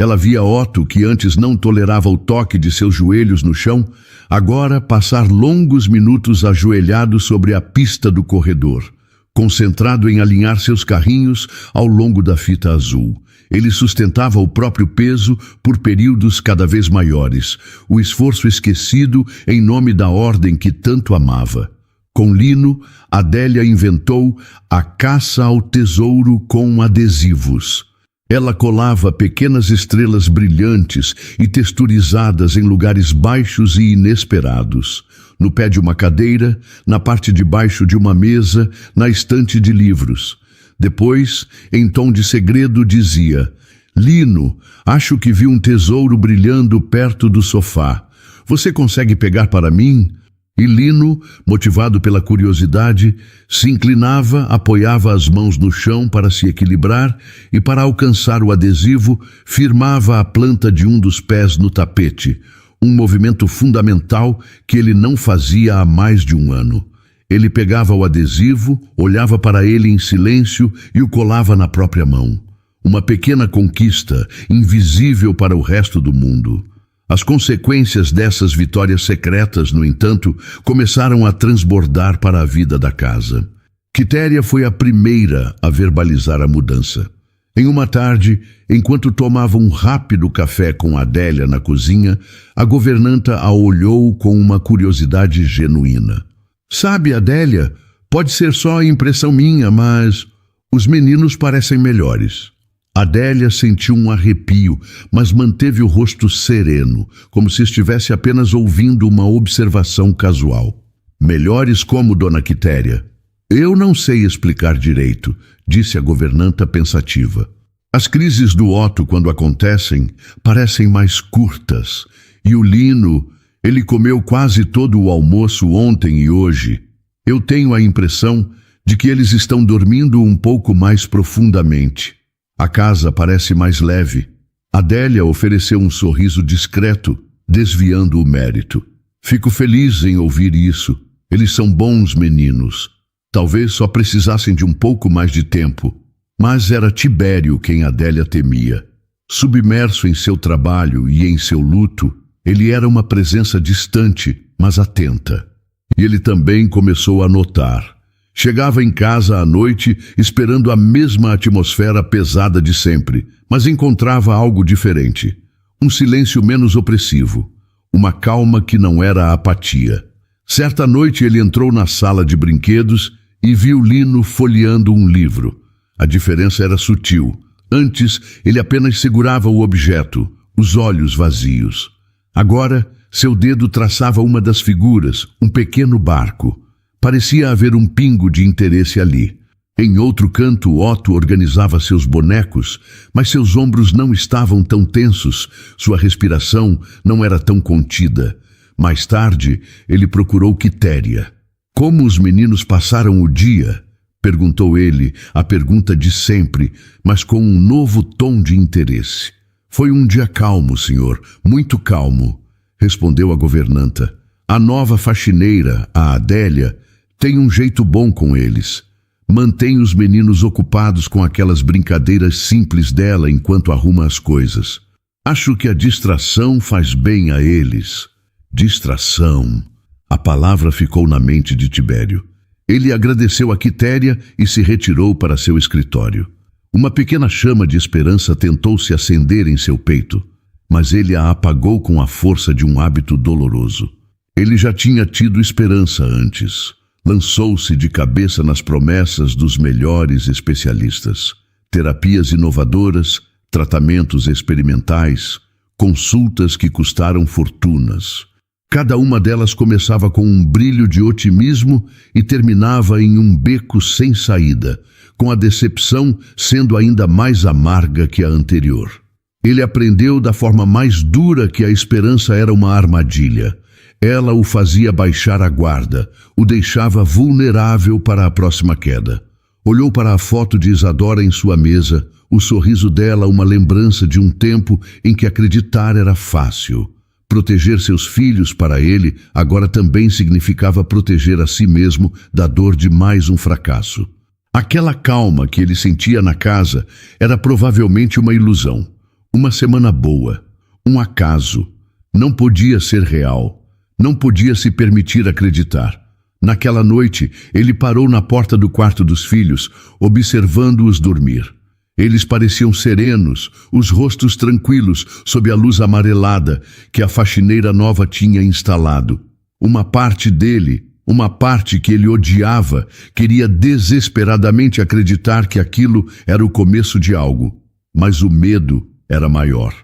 Ela via Otto, que antes não tolerava o toque de seus joelhos no chão, agora passar longos minutos ajoelhado sobre a pista do corredor, concentrado em alinhar seus carrinhos ao longo da fita azul. Ele sustentava o próprio peso por períodos cada vez maiores, o esforço esquecido em nome da ordem que tanto amava. Com Lino, Adélia inventou a caça ao tesouro com adesivos. Ela colava pequenas estrelas brilhantes e texturizadas em lugares baixos e inesperados. No pé de uma cadeira, na parte de baixo de uma mesa, na estante de livros. Depois, em tom de segredo, dizia: "Lino, acho que vi um tesouro brilhando perto do sofá. Você consegue pegar para mim?" E Lino, motivado pela curiosidade, se inclinava, apoiava as mãos no chão para se equilibrar e, para alcançar o adesivo, firmava a planta de um dos pés no tapete, um movimento fundamental que ele não fazia há mais de um ano. Ele pegava o adesivo, olhava para ele em silêncio e o colava na própria mão. Uma pequena conquista, invisível para o resto do mundo. As consequências dessas vitórias secretas, no entanto, começaram a transbordar para a vida da casa. Quitéria foi a primeira a verbalizar a mudança. Em uma tarde, enquanto tomava um rápido café com Adélia na cozinha, a governanta a olhou com uma curiosidade genuína. "Sabe, Adélia, pode ser só impressão minha, mas os meninos parecem melhores." Adélia sentiu um arrepio, mas manteve o rosto sereno, como se estivesse apenas ouvindo uma observação casual. "Melhores como, dona Quitéria?" "Eu não sei explicar direito", disse a governanta pensativa. "As crises do Otto, quando acontecem, parecem mais curtas. E o Lino, ele comeu quase todo o almoço ontem e hoje. Eu tenho a impressão de que eles estão dormindo um pouco mais profundamente. A casa parece mais leve." Adélia ofereceu um sorriso discreto, desviando o mérito. "Fico feliz em ouvir isso. Eles são bons meninos." Talvez só precisassem de um pouco mais de tempo, mas era Tibério quem Adélia temia. Submerso em seu trabalho e em seu luto, ele era uma presença distante, mas atenta. E ele também começou a notar. Chegava em casa à noite esperando a mesma atmosfera pesada de sempre, mas encontrava algo diferente. Um silêncio menos opressivo, uma calma que não era apatia. Certa noite ele entrou na sala de brinquedos e viu Lino folheando um livro. A diferença era sutil. Antes, ele apenas segurava o objeto, os olhos vazios. Agora, seu dedo traçava uma das figuras, um pequeno barco. Parecia haver um pingo de interesse ali. Em outro canto, Otto organizava seus bonecos, mas seus ombros não estavam tão tensos, sua respiração não era tão contida. Mais tarde, ele procurou Quitéria. Como os meninos passaram o dia? Perguntou ele, a pergunta de sempre, mas com um novo tom de interesse. Foi um dia calmo, senhor, muito calmo, respondeu a governanta. A nova faxineira, a Adélia, tem um jeito bom com eles. Mantém os meninos ocupados com aquelas brincadeiras simples dela enquanto arruma as coisas. Acho que a distração faz bem a eles. Distração. A palavra ficou na mente de Tibério. Ele agradeceu a Quitéria e se retirou para seu escritório. Uma pequena chama de esperança tentou se acender em seu peito, mas ele a apagou com a força de um hábito doloroso. Ele já tinha tido esperança antes. Lançou-se de cabeça nas promessas dos melhores especialistas. Terapias inovadoras, tratamentos experimentais, consultas que custaram fortunas. Cada uma delas começava com um brilho de otimismo e terminava em um beco sem saída, com a decepção sendo ainda mais amarga que a anterior. Ele aprendeu da forma mais dura que a esperança era uma armadilha. Ela o fazia baixar a guarda, o deixava vulnerável para a próxima queda. Olhou para a foto de Isadora em sua mesa, o sorriso dela uma lembrança de um tempo em que acreditar era fácil. Proteger seus filhos para ele agora também significava proteger a si mesmo da dor de mais um fracasso. Aquela calma que ele sentia na casa era provavelmente uma ilusão, uma semana boa, um acaso. Não podia ser real. Não podia se permitir acreditar. Naquela noite, ele parou na porta do quarto dos filhos, observando-os dormir. Eles pareciam serenos, os rostos tranquilos, sob a luz amarelada que a faxineira nova tinha instalado. Uma parte dele, uma parte que ele odiava, queria desesperadamente acreditar que aquilo era o começo de algo. Mas o medo era maior.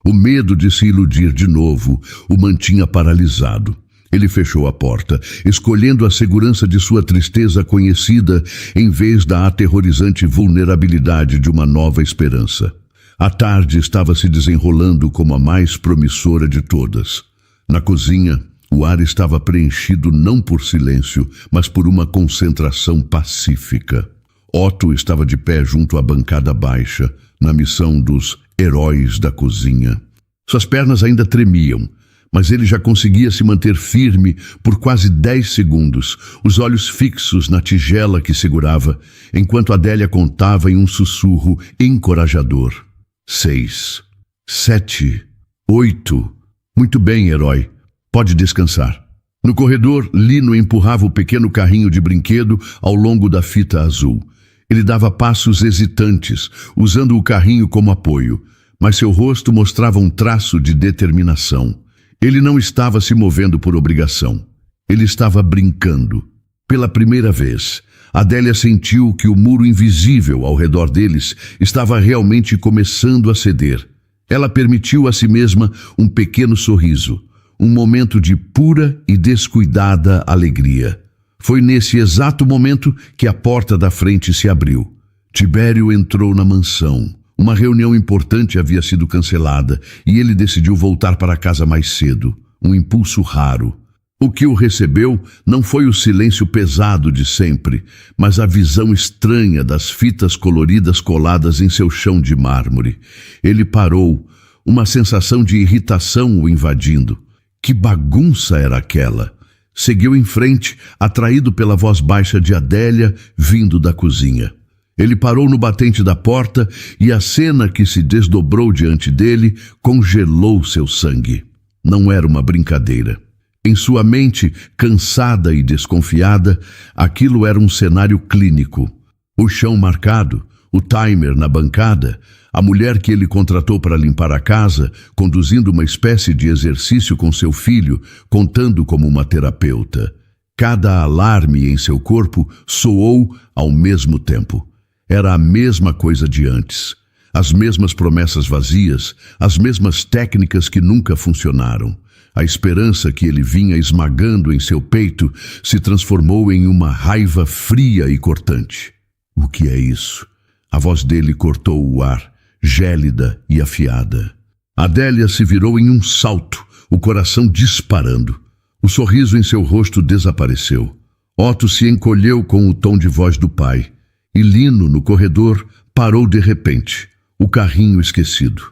O medo de se iludir de novo o mantinha paralisado. Ele fechou a porta, escolhendo a segurança de sua tristeza conhecida em vez da aterrorizante vulnerabilidade de uma nova esperança. A tarde estava se desenrolando como a mais promissora de todas. Na cozinha, o ar estava preenchido não por silêncio, mas por uma concentração pacífica. Otto estava de pé junto à bancada baixa, na missão dos heróis da cozinha. Suas pernas ainda tremiam, mas ele já conseguia se manter firme por quase 10 segundos, os olhos fixos na tigela que segurava, enquanto Adélia contava em um sussurro encorajador. 6, 7, 8. Muito bem, herói. Pode descansar. No corredor, Lino empurrava o pequeno carrinho de brinquedo ao longo da fita azul. Ele dava passos hesitantes, usando o carrinho como apoio, mas seu rosto mostrava um traço de determinação. Ele não estava se movendo por obrigação. Ele estava brincando. Pela primeira vez, Adélia sentiu que o muro invisível ao redor deles estava realmente começando a ceder. Ela permitiu a si mesma um pequeno sorriso, um momento de pura e descuidada alegria. Foi nesse exato momento que a porta da frente se abriu. Tibério entrou na mansão. Uma reunião importante havia sido cancelada e ele decidiu voltar para casa mais cedo, um impulso raro. O que o recebeu não foi o silêncio pesado de sempre, mas a visão estranha das fitas coloridas coladas em seu chão de mármore. Ele parou, uma sensação de irritação o invadindo. Que bagunça era aquela? Seguiu em frente, atraído pela voz baixa de Adélia, vindo da cozinha. Ele parou no batente da porta e a cena que se desdobrou diante dele congelou seu sangue. Não era uma brincadeira. Em sua mente, cansada e desconfiada, aquilo era um cenário clínico. O chão marcado, o timer na bancada, a mulher que ele contratou para limpar a casa, conduzindo uma espécie de exercício com seu filho, contando como uma terapeuta. Cada alarme em seu corpo soou ao mesmo tempo. Era a mesma coisa de antes. As mesmas promessas vazias, as mesmas técnicas que nunca funcionaram. A esperança que ele vinha esmagando em seu peito se transformou em uma raiva fria e cortante. O que é isso? A voz dele cortou o ar, gélida e afiada. Adélia se virou em um salto, o coração disparando. O sorriso em seu rosto desapareceu. Otto se encolheu com o tom de voz do pai. E Lino, no corredor, parou de repente, o carrinho esquecido.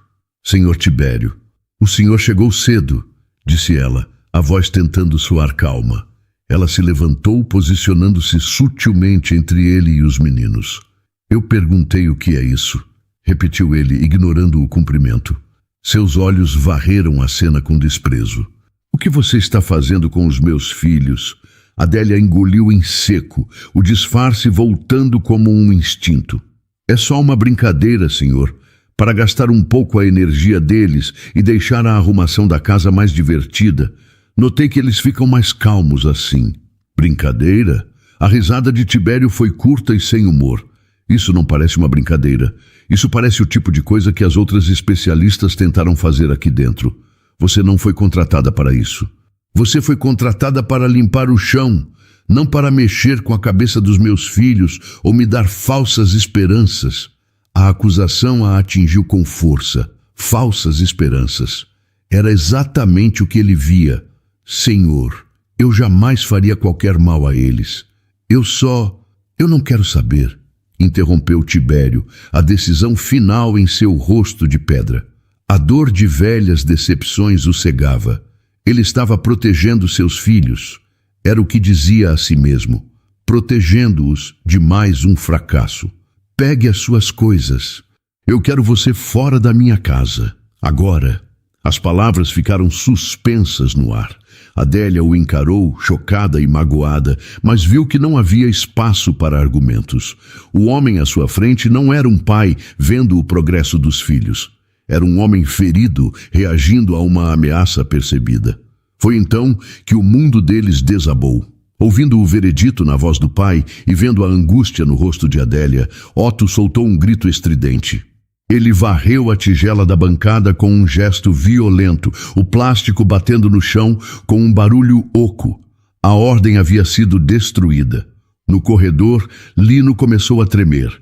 Senhor Tibério, o senhor chegou cedo, disse ela, a voz tentando soar calma. Ela se levantou, posicionando-se sutilmente entre ele e os meninos. Eu perguntei o que é isso, repetiu ele, ignorando o cumprimento. Seus olhos varreram a cena com desprezo. O que você está fazendo com os meus filhos? Adélia engoliu em seco, o disfarce voltando como um instinto. É só uma brincadeira, senhor, para gastar um pouco a energia deles e deixar a arrumação da casa mais divertida. Notei que eles ficam mais calmos assim. Brincadeira? A risada de Tibério foi curta e sem humor. Isso não parece uma brincadeira. Isso parece o tipo de coisa que as outras especialistas tentaram fazer aqui dentro. Você não foi contratada para isso. Você foi contratada para limpar o chão, não para mexer com a cabeça dos meus filhos ou me dar falsas esperanças. A acusação a atingiu com força. Falsas esperanças. Era exatamente o que ele via. Senhor, eu jamais faria qualquer mal a eles. Eu não quero saber, interrompeu Tibério, a decisão final em seu rosto de pedra. A dor de velhas decepções o cegava. Ele estava protegendo seus filhos. Era o que dizia a si mesmo, protegendo-os de mais um fracasso. Pegue as suas coisas. Eu quero você fora da minha casa. Agora. As palavras ficaram suspensas no ar. Adélia o encarou, chocada e magoada, mas viu que não havia espaço para argumentos. O homem à sua frente não era um pai vendo o progresso dos filhos. Era um homem ferido, reagindo a uma ameaça percebida. Foi então que o mundo deles desabou. Ouvindo o veredito na voz do pai e vendo a angústia no rosto de Adélia, Otto soltou um grito estridente. Ele varreu a tigela da bancada com um gesto violento, o plástico batendo no chão com um barulho oco. A ordem havia sido destruída. No corredor, Lino começou a tremer.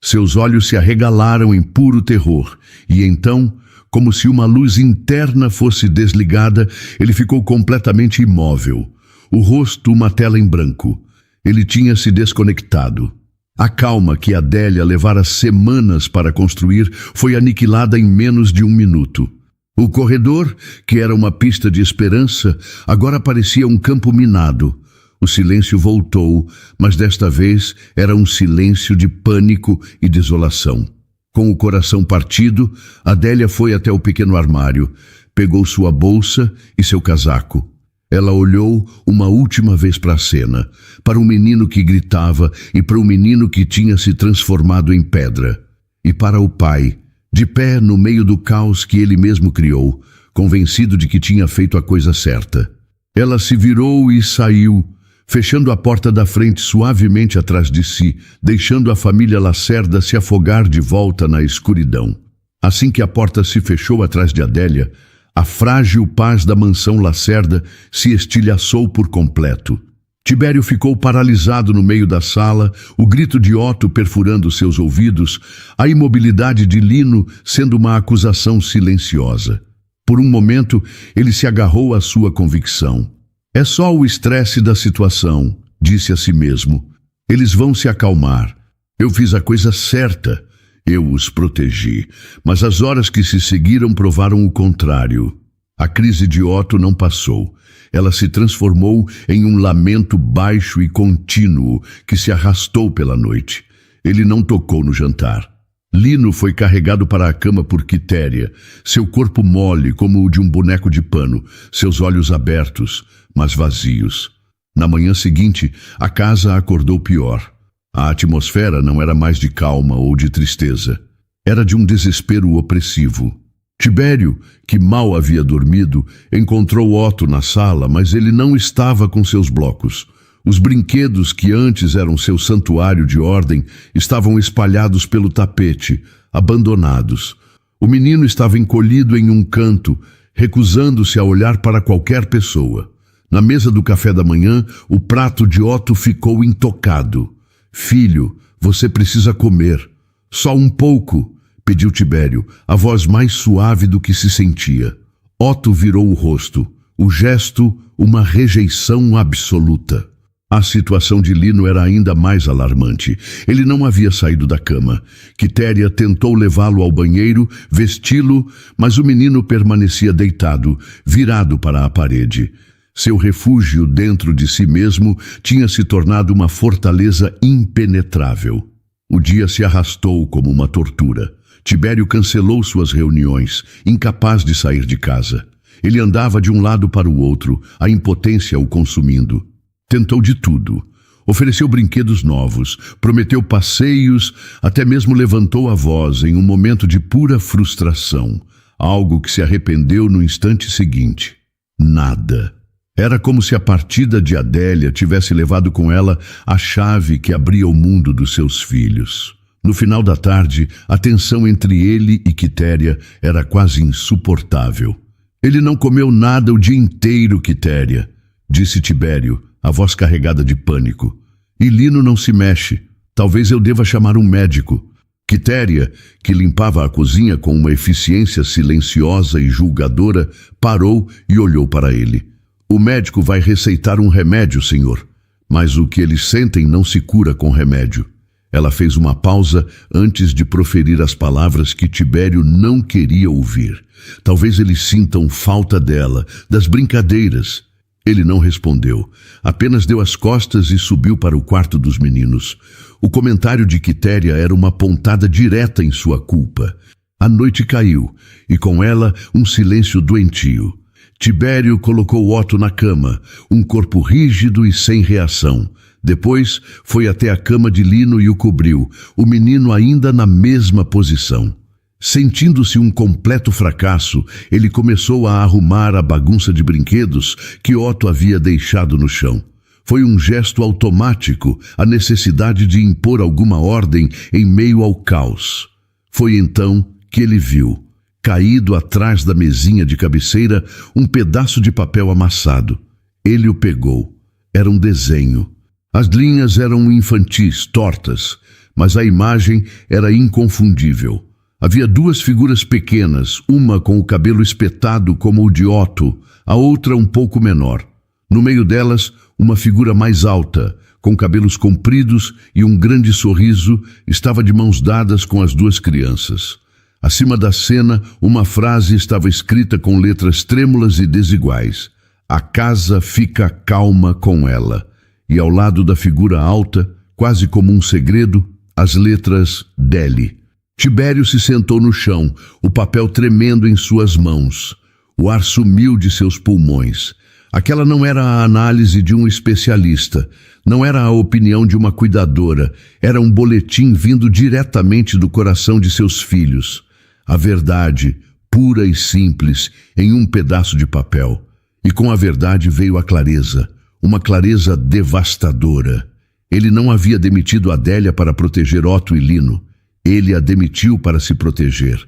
Seus olhos se arregalaram em puro terror, e então, como se uma luz interna fosse desligada, ele ficou completamente imóvel. O rosto uma tela em branco. Ele tinha se desconectado. A calma que Adélia levara semanas para construir foi aniquilada em menos de 1 minuto. O corredor, que era uma pista de esperança, agora parecia um campo minado. O silêncio voltou, mas desta vez era um silêncio de pânico e desolação. Com o coração partido, Adélia foi até o pequeno armário, pegou sua bolsa e seu casaco. Ela olhou uma última vez para a cena, para o menino que gritava e para o menino que tinha se transformado em pedra. E para o pai, de pé no meio do caos que ele mesmo criou, convencido de que tinha feito a coisa certa. Ela se virou e saiu, fechando a porta da frente suavemente atrás de si, deixando a família Lacerda se afogar de volta na escuridão. Assim que a porta se fechou atrás de Adélia, a frágil paz da mansão Lacerda se estilhaçou por completo. Tibério ficou paralisado no meio da sala, o grito de Otto perfurando seus ouvidos, a imobilidade de Lino sendo uma acusação silenciosa. Por um momento, ele se agarrou à sua convicção. É só o estresse da situação, disse a si mesmo. Eles vão se acalmar. Eu fiz a coisa certa. Eu os protegi, mas as horas que se seguiram provaram o contrário. A crise de Otto não passou. ela se transformou em um lamento baixo e contínuo que se arrastou pela noite. Ele não tocou no jantar. Lino foi carregado para a cama por Quitéria, seu corpo mole como o de um boneco de pano, seus olhos abertos, mas vazios. Na manhã seguinte, a casa acordou pior. A atmosfera não era mais de calma ou de tristeza. Era de um desespero opressivo. Tibério, que mal havia dormido, encontrou Otto na sala, mas ele não estava com seus blocos. Os brinquedos que antes eram seu santuário de ordem estavam espalhados pelo tapete, abandonados. O menino estava encolhido em um canto, recusando-se a olhar para qualquer pessoa. Na mesa do café da manhã, o prato de Otto ficou intocado. "Filho, você precisa comer. Só um pouco", pediu Tibério, a voz mais suave do que se sentia. Otto virou o rosto, o gesto uma rejeição absoluta. A situação de Lino era ainda mais alarmante. Ele não havia saído da cama. Quitéria tentou levá-lo ao banheiro, vesti-lo, mas o menino permanecia deitado, virado para a parede. Seu refúgio dentro de si mesmo tinha se tornado uma fortaleza impenetrável. O dia se arrastou como uma tortura. Tibério cancelou suas reuniões, incapaz de sair de casa. Ele andava de um lado para o outro, a impotência o consumindo. Tentou de tudo. Ofereceu brinquedos novos, prometeu passeios, até mesmo levantou a voz em um momento de pura frustração, algo que se arrependeu no instante seguinte. Nada. Era como se a partida de Adélia tivesse levado com ela a chave que abria o mundo dos seus filhos. No final da tarde, a tensão entre ele e Quitéria era quase insuportável. "Ele não comeu nada o dia inteiro, Quitéria", disse Tibério, a voz carregada de pânico. "E Lino não se mexe. Talvez eu deva chamar um médico." Quitéria, que limpava a cozinha com uma eficiência silenciosa e julgadora, parou e olhou para ele. "O médico vai receitar um remédio, senhor. Mas o que eles sentem não se cura com remédio." Ela fez uma pausa antes de proferir as palavras que Tibério não queria ouvir. Talvez eles sintam falta dela, das brincadeiras. Ele não respondeu, apenas deu as costas e subiu para o quarto dos meninos. O comentário de Quitéria era uma pontada direta em sua culpa. A noite caiu, e com ela um silêncio doentio. Tibério colocou Otto na cama, um corpo rígido e sem reação. Depois foi até a cama de Lino e o cobriu, o menino ainda na mesma posição. Sentindo-se um completo fracasso, ele começou a arrumar a bagunça de brinquedos que Otto havia deixado no chão. Foi um gesto automático, a necessidade de impor alguma ordem em meio ao caos. Foi então que ele viu, caído atrás da mesinha de cabeceira, um pedaço de papel amassado. Ele o pegou. Era um desenho. As linhas eram infantis, tortas, mas a imagem era inconfundível. Havia duas figuras pequenas, uma com o cabelo espetado como o de Otto, a outra um pouco menor. No meio delas, uma figura mais alta, com cabelos compridos e um grande sorriso, estava de mãos dadas com as duas crianças. Acima da cena, uma frase estava escrita com letras trêmulas e desiguais. "A casa fica calma com ela." E ao lado da figura alta, quase como um segredo, as letras Deli. Tibério se sentou no chão, o papel tremendo em suas mãos. O ar sumiu de seus pulmões. Aquela não era a análise de um especialista, não era a opinião de uma cuidadora, era um boletim vindo diretamente do coração de seus filhos. A verdade, pura e simples, em um pedaço de papel. E com a verdade veio a clareza, uma clareza devastadora. Ele não havia demitido Adélia para proteger Otto e Lino. Ele a demitiu para se proteger.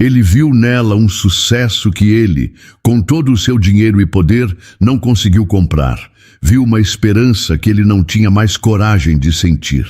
Ele viu nela um sucesso que ele, com todo o seu dinheiro e poder, não conseguiu comprar. Viu uma esperança que ele não tinha mais coragem de sentir.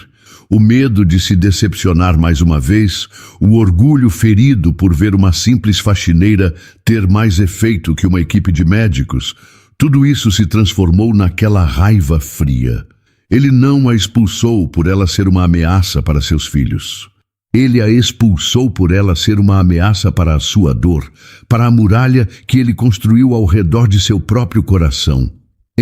O medo de se decepcionar mais uma vez, o orgulho ferido por ver uma simples faxineira ter mais efeito que uma equipe de médicos, tudo isso se transformou naquela raiva fria. Ele não a expulsou por ela ser uma ameaça para seus filhos. Ele a expulsou por ela ser uma ameaça para a sua dor, para a muralha que ele construiu ao redor de seu próprio coração.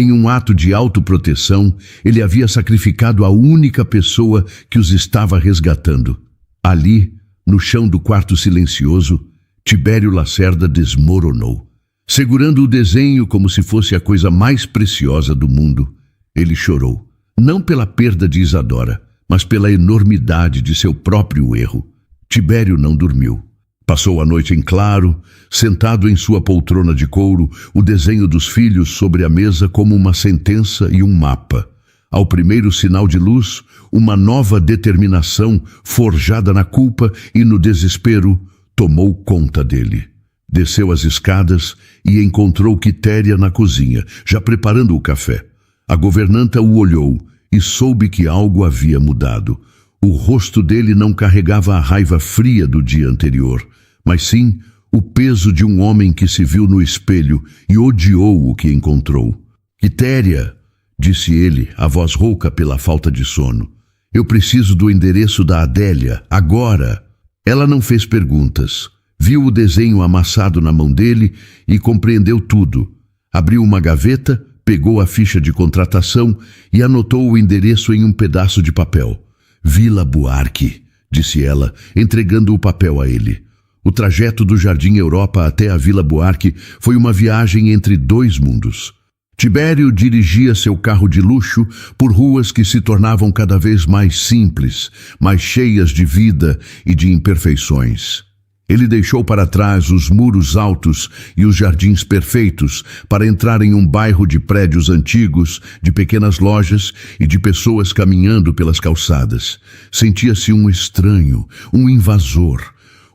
Em um ato de autoproteção, ele havia sacrificado a única pessoa que os estava resgatando. Ali, no chão do quarto silencioso, Tibério Lacerda desmoronou. Segurando o desenho como se fosse a coisa mais preciosa do mundo, ele chorou. Não pela perda de Isadora, mas pela enormidade de seu próprio erro. Tibério não dormiu. Passou a noite em claro, sentado em sua poltrona de couro, o desenho dos filhos sobre a mesa como uma sentença e um mapa. Ao primeiro sinal de luz, uma nova determinação, forjada na culpa e no desespero, tomou conta dele. Desceu as escadas e encontrou Quitéria na cozinha, já preparando o café. A governanta o olhou e soube que algo havia mudado. O rosto dele não carregava a raiva fria do dia anterior, mas sim o peso de um homem que se viu no espelho e odiou o que encontrou. Quitéria, disse ele, a voz rouca pela falta de sono. Eu preciso do endereço da Adélia, agora. Ela não fez perguntas. Viu o desenho amassado na mão dele e compreendeu tudo. Abriu uma gaveta, pegou a ficha de contratação e anotou o endereço em um pedaço de papel. Vila Buarque, disse ela, entregando o papel a ele. O trajeto do Jardim Europa até a Vila Buarque foi uma viagem entre dois mundos. Tibério dirigia seu carro de luxo por ruas que se tornavam cada vez mais simples, mais cheias de vida e de imperfeições. Ele deixou para trás os muros altos e os jardins perfeitos para entrar em um bairro de prédios antigos, de pequenas lojas e de pessoas caminhando pelas calçadas. Sentia-se um estranho, um invasor.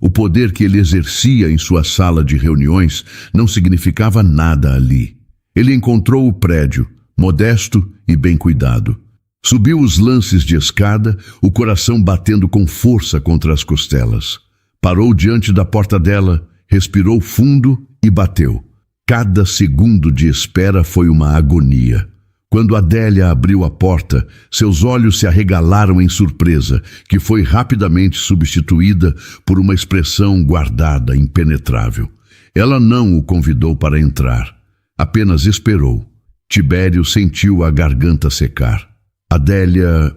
O poder que ele exercia em sua sala de reuniões não significava nada ali. Ele encontrou o prédio, modesto e bem cuidado. Subiu os lances de escada, o coração batendo com força contra as costelas. Parou diante da porta dela, respirou fundo e bateu. Cada segundo de espera foi uma agonia. Quando Adélia abriu a porta, seus olhos se arregalaram em surpresa, que foi rapidamente substituída por uma expressão guardada, impenetrável. Ela não o convidou para entrar, apenas esperou. Tibério sentiu a garganta secar. Adélia,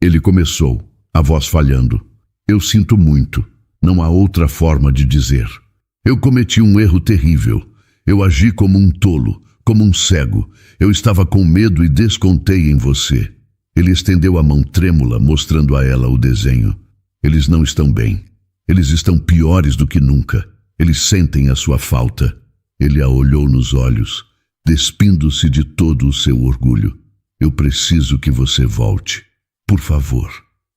Ele começou, a voz falhando. Eu sinto muito. Não há outra forma de dizer. Eu cometi um erro terrível. Eu agi como um tolo, como um cego. Eu estava com medo e descontei em você. Ele estendeu a mão trêmula, mostrando a ela o desenho. Eles não estão bem. Eles estão piores do que nunca. Eles sentem a sua falta. Ele a olhou nos olhos, despindo-se de todo o seu orgulho. Eu preciso que você volte. Por favor.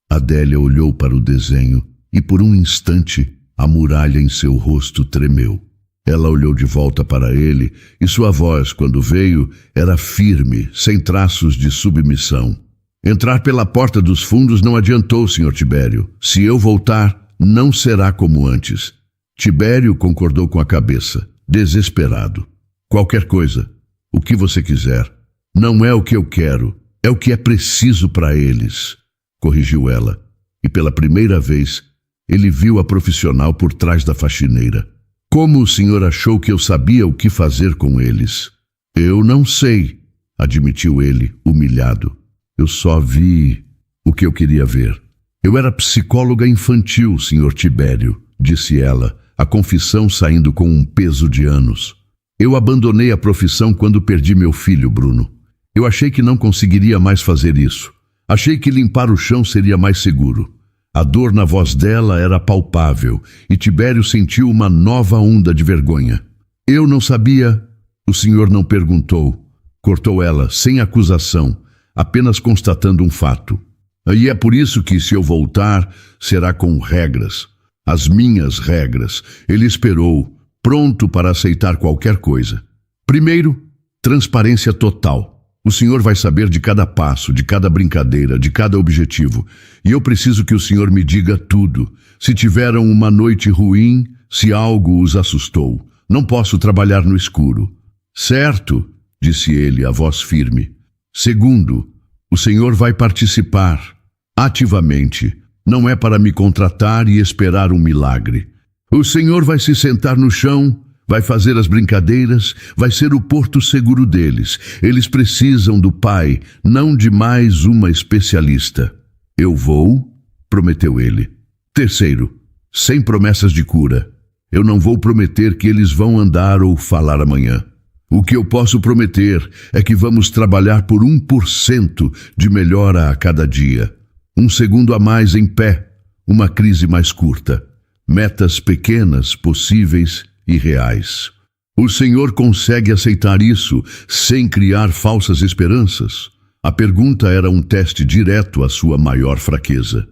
Adélia olhou para o desenho e, por um instante, a muralha em seu rosto tremeu. Ela olhou de volta para ele e sua voz, quando veio, era firme, sem traços de submissão. Entrar pela porta dos fundos não adiantou, Sr. Tibério. Se eu voltar, não será como antes. Tibério concordou com a cabeça, desesperado. Qualquer coisa, o que você quiser. Não é o que eu quero, é o que é preciso para eles. Corrigiu ela, e pela primeira vez ele viu a profissional por trás da faxineira. Como o senhor achou que eu sabia o que fazer com eles? Eu não sei, admitiu ele, humilhado. Eu só vi o que eu queria ver. Eu era psicóloga infantil, Sr. Tibério, disse ela, a confissão saindo com um peso de anos. Eu abandonei a profissão quando perdi meu filho, Bruno. Eu achei que não conseguiria mais fazer isso. Achei que limpar o chão seria mais seguro. A dor na voz dela era palpável e Tibério sentiu uma nova onda de vergonha. Eu não sabia. O senhor não perguntou. Cortou ela, sem acusação, apenas constatando um fato. E é por isso que, se eu voltar, será com regras. As minhas regras. Ele esperou, pronto para aceitar qualquer coisa. Primeiro, transparência total. O senhor vai saber de cada passo, de cada brincadeira, de cada objetivo. E eu preciso que o senhor me diga tudo. Se tiveram uma noite ruim, se algo os assustou. Não posso trabalhar no escuro. Certo, disse ele, a voz firme. Segundo, o senhor vai participar, ativamente. Não é para me contratar e esperar um milagre. O senhor vai se sentar no chão, Vai fazer as brincadeiras, vai ser o porto seguro deles. Eles precisam do pai, não de mais uma especialista. Eu vou, prometeu ele. Terceiro, sem promessas de cura. Eu não vou prometer que eles vão andar ou falar amanhã. O que eu posso prometer é que vamos trabalhar por 1% de melhora a cada dia. 1 segundo a mais em pé, uma crise mais curta. Metas pequenas, possíveis e reais. O Senhor consegue aceitar isso sem criar falsas esperanças? A pergunta era um teste direto à sua maior fraqueza.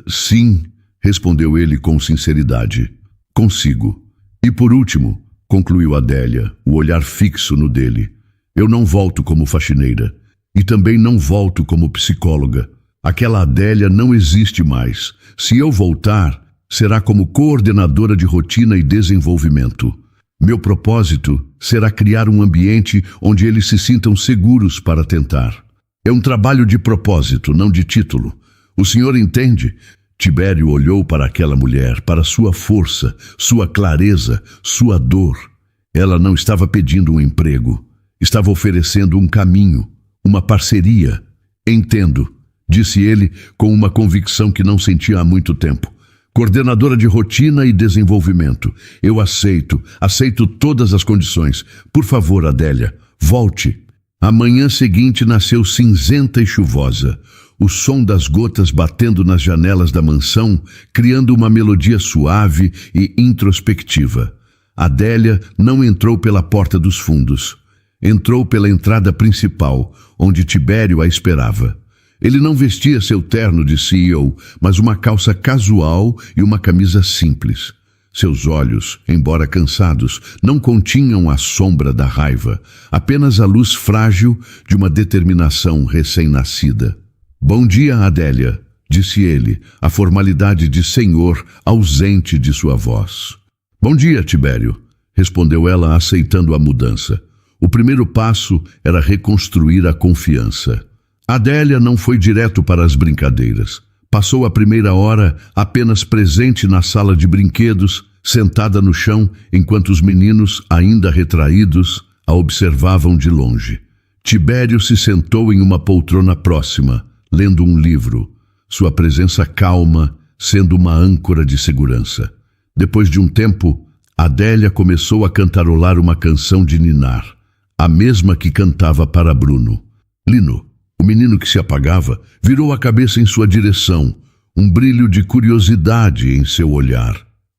Sim, respondeu ele com sinceridade. Consigo. E por último, concluiu Adélia, o olhar fixo no dele. Eu não volto como faxineira. E também não volto como psicóloga. Aquela Adélia não existe mais. Se eu voltar, será como coordenadora de rotina e desenvolvimento. Meu propósito será criar um ambiente onde eles se sintam seguros para tentar. É um trabalho de propósito, não de título. O senhor entende? Tibério olhou para aquela mulher, para sua força, sua clareza, sua dor. Ela não estava pedindo um emprego. Estava oferecendo um caminho, uma parceria. Entendo, disse ele com uma convicção que não sentia há muito tempo. Coordenadora de rotina e desenvolvimento. Eu aceito todas as condições. Por favor, Adélia, volte. A manhã seguinte nasceu cinzenta e chuvosa. O som das gotas batendo nas janelas da mansão, criando uma melodia suave e introspectiva. Adélia não entrou pela porta dos fundos. Entrou pela entrada principal, onde Tibério a esperava. Ele não vestia seu terno de CEO, mas uma calça casual e uma camisa simples. Seus olhos, embora cansados, não continham a sombra da raiva, apenas a luz frágil de uma determinação recém-nascida. Bom dia, Adélia, disse ele, a formalidade de senhor ausente de sua voz. Bom dia, Tibério, respondeu ela, aceitando a mudança. O primeiro passo era reconstruir a confiança. Adélia não foi direto para as brincadeiras. Passou a primeira hora apenas presente na sala de brinquedos, sentada no chão, enquanto os meninos, ainda retraídos, a observavam de longe. Tibério se sentou em uma poltrona próxima, lendo um livro, sua presença calma, sendo uma âncora de segurança. Depois de um tempo, Adélia começou a cantarolar uma canção de ninar, a mesma que cantava para Bruno. Lino, o menino que se apagava, virou a cabeça em sua direção, um brilho de curiosidade em seu olhar.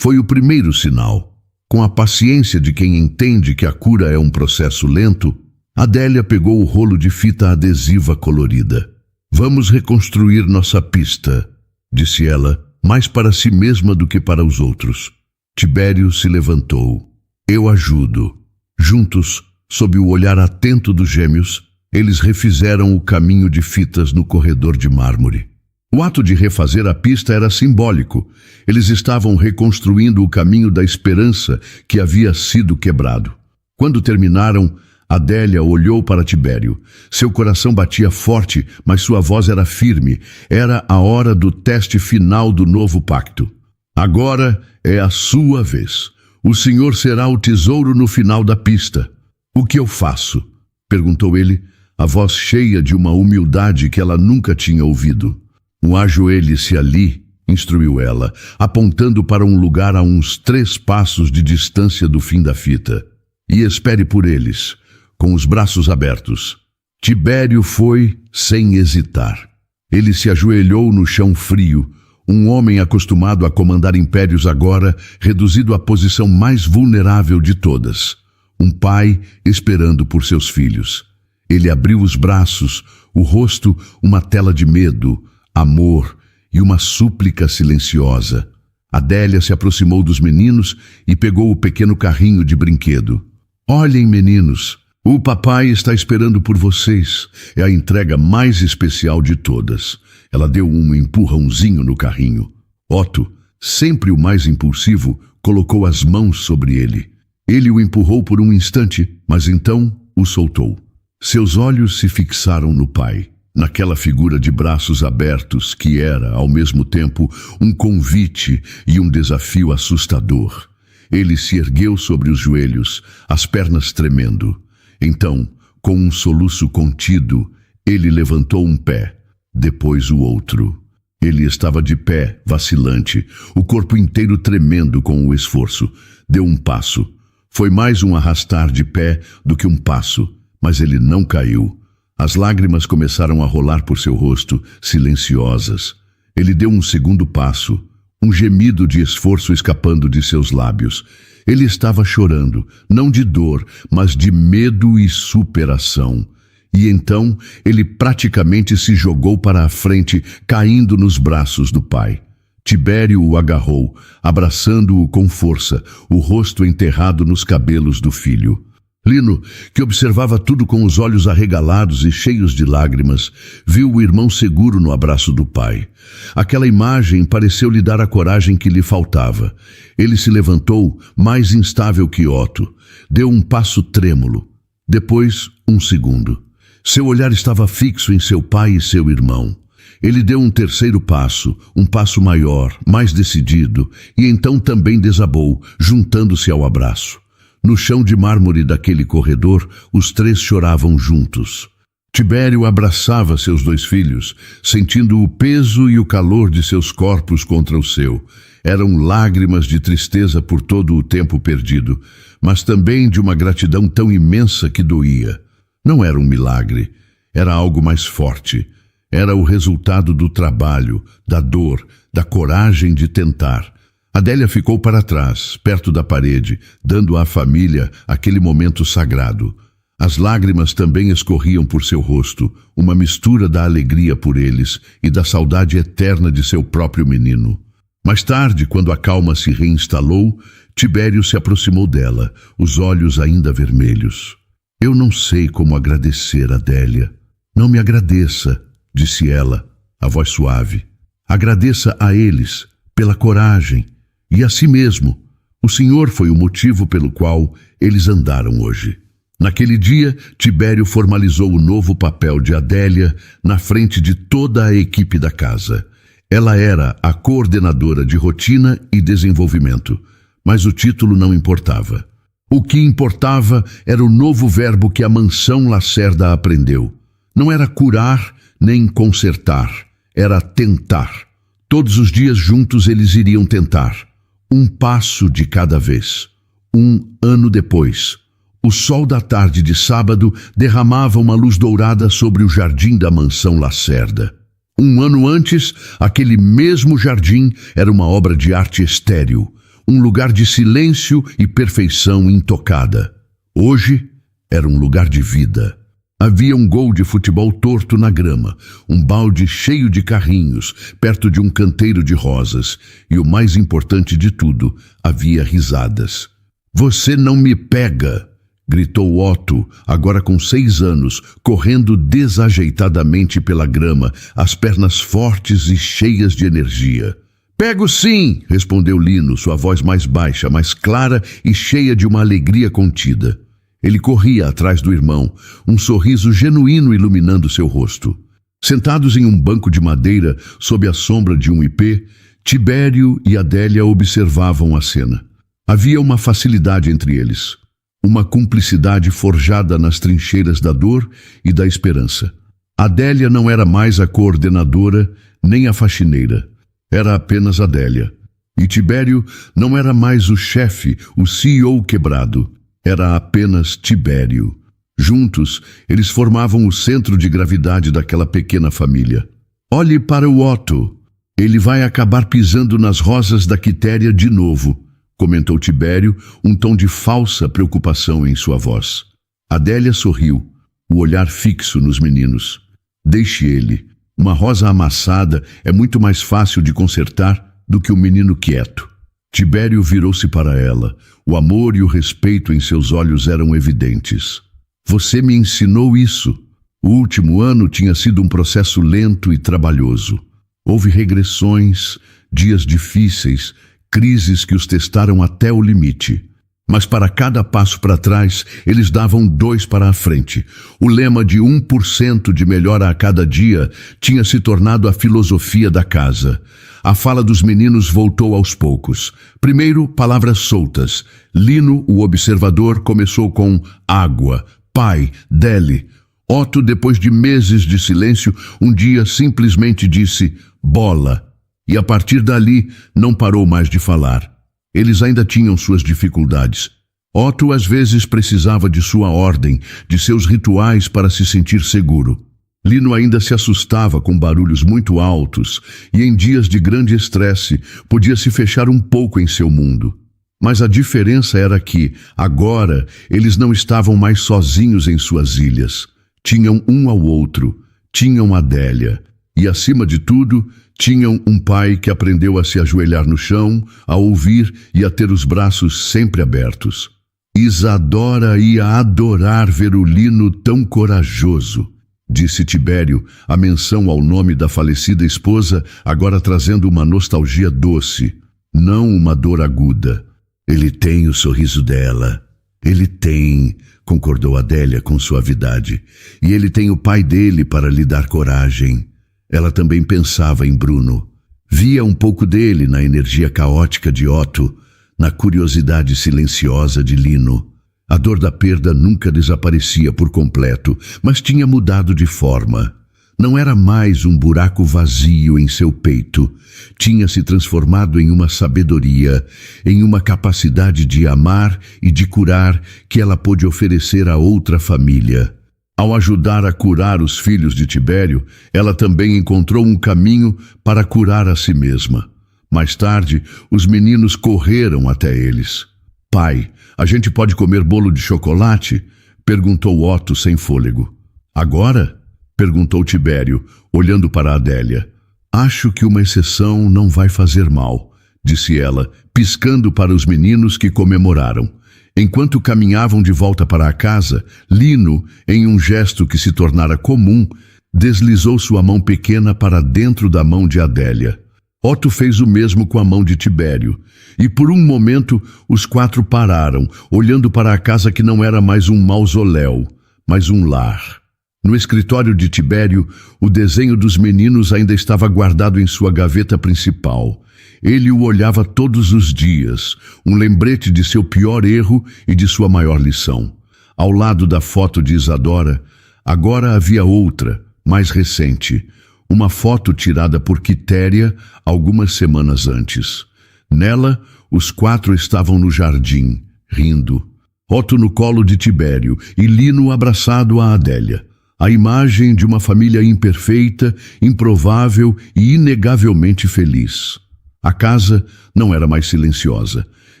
Foi o primeiro sinal. Com a paciência de quem entende que a cura é um processo lento, Adélia pegou o rolo de fita adesiva colorida. Vamos reconstruir nossa pista, disse ela, mais para si mesma do que para os outros. Tibério se levantou. Eu ajudo. Juntos, sob o olhar atento dos gêmeos, eles refizeram o caminho de fitas no corredor de mármore. O ato de refazer a pista era simbólico. Eles estavam reconstruindo o caminho da esperança que havia sido quebrado. Quando terminaram, Adélia olhou para Tibério. Seu coração batia forte, mas sua voz era firme. Era a hora do teste final do novo pacto. Agora é a sua vez. O senhor será o tesouro no final da pista. O que eu faço? Perguntou ele, a voz cheia de uma humildade que ela nunca tinha ouvido. Ajoelhe-se ali, instruiu ela, apontando para um lugar a uns 3 passos de distância do fim da fita. E espere por eles, com os braços abertos. Tibério foi sem hesitar. Ele se ajoelhou no chão frio, um homem acostumado a comandar impérios agora, reduzido à posição mais vulnerável de todas. Um pai esperando por seus filhos. Ele abriu os braços, o rosto uma tela de medo, amor e uma súplica silenciosa. Adélia se aproximou dos meninos e pegou o pequeno carrinho de brinquedo. Olhem, meninos, o papai está esperando por vocês. É a entrega mais especial de todas. Ela deu um empurrãozinho no carrinho. Otto, sempre o mais impulsivo, colocou as mãos sobre ele. Ele o empurrou por um instante, mas então o soltou. Seus olhos se fixaram no pai, naquela figura de braços abertos que era, ao mesmo tempo, um convite e um desafio assustador. Ele se ergueu sobre os joelhos, as pernas tremendo. Então, com um soluço contido, ele levantou um pé, depois o outro. Ele estava de pé, vacilante, o corpo inteiro tremendo com o esforço. Deu um passo. Foi mais um arrastar de pé do que um passo, mas ele não caiu. As lágrimas começaram a rolar por seu rosto, silenciosas. Ele deu um segundo passo, um gemido de esforço escapando de seus lábios. Ele estava chorando, não de dor, mas de medo e superação. E então ele praticamente se jogou para a frente, caindo nos braços do pai. Tibério o agarrou, abraçando-o com força, o rosto enterrado nos cabelos do filho. Lino, que observava tudo com os olhos arregalados e cheios de lágrimas, viu o irmão seguro no abraço do pai. Aquela imagem pareceu lhe dar a coragem que lhe faltava. Ele se levantou, mais instável que Otto. Deu um passo trêmulo. Depois, um segundo. Seu olhar estava fixo em seu pai e seu irmão. Ele deu um terceiro passo, um passo maior, mais decidido, e então também desabou, juntando-se ao abraço. No chão de mármore daquele corredor, os três choravam juntos. Tibério abraçava seus dois filhos, sentindo o peso e o calor de seus corpos contra o seu. Eram lágrimas de tristeza por todo o tempo perdido, mas também de uma gratidão tão imensa que doía. Não era um milagre, era algo mais forte. Era o resultado do trabalho, da dor, da coragem de tentar. Adélia ficou para trás, perto da parede, dando à família aquele momento sagrado. As lágrimas também escorriam por seu rosto, uma mistura da alegria por eles e da saudade eterna de seu próprio menino. Mais tarde, quando a calma se reinstalou, Tibério se aproximou dela, os olhos ainda vermelhos. Eu não sei como agradecer, Adélia. Não me agradeça, disse ela, a voz suave. Agradeça a eles, pela coragem, e a si mesmo. O Senhor foi o motivo pelo qual eles andaram hoje. Naquele dia, Tibério formalizou o novo papel de Adélia na frente de toda a equipe da casa. Ela era a coordenadora de rotina e desenvolvimento, mas o título não importava. O que importava era o novo verbo que a mansão Lacerda aprendeu. Não era curar nem consertar, era tentar. Todos os dias juntos eles iriam tentar. Um passo de cada vez. Um ano depois, o sol da tarde de sábado derramava uma luz dourada sobre o jardim da mansão Lacerda. Um ano antes, aquele mesmo jardim era uma obra de arte estéril, um lugar de silêncio e perfeição intocada. Hoje, era um lugar de vida. Havia um gol de futebol torto na grama, um balde cheio de carrinhos, perto de um canteiro de rosas, e o mais importante de tudo, havia risadas. Você não me pega! Gritou Otto, agora com 6 anos, correndo desajeitadamente pela grama, as pernas fortes e cheias de energia. Pego sim! Respondeu Lino, sua voz mais baixa, mais clara e cheia de uma alegria contida. Ele corria atrás do irmão, um sorriso genuíno iluminando seu rosto. Sentados em um banco de madeira, sob a sombra de um ipê, Tibério e Adélia observavam a cena. Havia uma facilidade entre eles, uma cumplicidade forjada nas trincheiras da dor e da esperança. Adélia não era mais a coordenadora, nem a faxineira. Era apenas Adélia. E Tibério não era mais o chefe, o CEO quebrado. Era apenas Tibério. Juntos, eles formavam o centro de gravidade daquela pequena família. Olhe para o Otto. Ele vai acabar pisando nas rosas da Quitéria de novo, comentou Tibério, um tom de falsa preocupação em sua voz. Adélia sorriu, o olhar fixo nos meninos. Deixe ele. Uma rosa amassada é muito mais fácil de consertar do que um menino quieto. Tibério virou-se para ela. O amor e o respeito em seus olhos eram evidentes. Você me ensinou isso. O último ano tinha sido um processo lento e trabalhoso. Houve regressões, dias difíceis, crises que os testaram até o limite. Mas para cada passo para trás, eles davam 2 para a frente. O lema de 1% de melhora a cada dia tinha se tornado a filosofia da casa. A fala dos meninos voltou aos poucos. Primeiro, palavras soltas. Lino, o observador, começou com água, pai, Deli. Otto, depois de meses de silêncio, um dia simplesmente disse bola. E a partir dali, não parou mais de falar. Eles ainda tinham suas dificuldades. Otto às vezes precisava de sua ordem, de seus rituais para se sentir seguro. Lino ainda se assustava com barulhos muito altos e em dias de grande estresse podia se fechar um pouco em seu mundo. Mas a diferença era que, agora, eles não estavam mais sozinhos em suas ilhas. Tinham um ao outro, tinham Adélia e, acima de tudo, tinham um pai que aprendeu a se ajoelhar no chão, a ouvir e a ter os braços sempre abertos. Isadora ia adorar ver o Lino tão corajoso, disse Tibério, a menção ao nome da falecida esposa, agora trazendo uma nostalgia doce, não uma dor aguda. Ele tem o sorriso dela. Ele tem, concordou Adélia com suavidade, e ele tem o pai dele para lhe dar coragem. Ela também pensava em Bruno. Via um pouco dele na energia caótica de Otto, na curiosidade silenciosa de Lino. A dor da perda nunca desaparecia por completo, mas tinha mudado de forma. Não era mais um buraco vazio em seu peito. Tinha se transformado em uma sabedoria, em uma capacidade de amar e de curar que ela pôde oferecer a outra família. Ao ajudar a curar os filhos de Tibério, ela também encontrou um caminho para curar a si mesma. Mais tarde, os meninos correram até eles. Pai, a gente pode comer bolo de chocolate? Perguntou Otto sem fôlego. Agora? Perguntou Tibério, olhando para Adélia. Acho que uma exceção não vai fazer mal, disse ela, piscando para os meninos que comemoraram. Enquanto caminhavam de volta para a casa, Lino, em um gesto que se tornara comum, deslizou sua mão pequena para dentro da mão de Adélia. Otto fez o mesmo com a mão de Tibério, e por um momento os 4 pararam, olhando para a casa que não era mais um mausoléu, mas um lar. No escritório de Tibério, o desenho dos meninos ainda estava guardado em sua gaveta principal. Ele o olhava todos os dias, um lembrete de seu pior erro e de sua maior lição. Ao lado da foto de Isadora, agora havia outra, mais recente, uma foto tirada por Quitéria algumas semanas antes. Nela, os 4 estavam no jardim, rindo. Otto no colo de Tibério e Lino abraçado a Adélia. A imagem de uma família imperfeita, improvável e inegavelmente feliz. A casa não era mais silenciosa.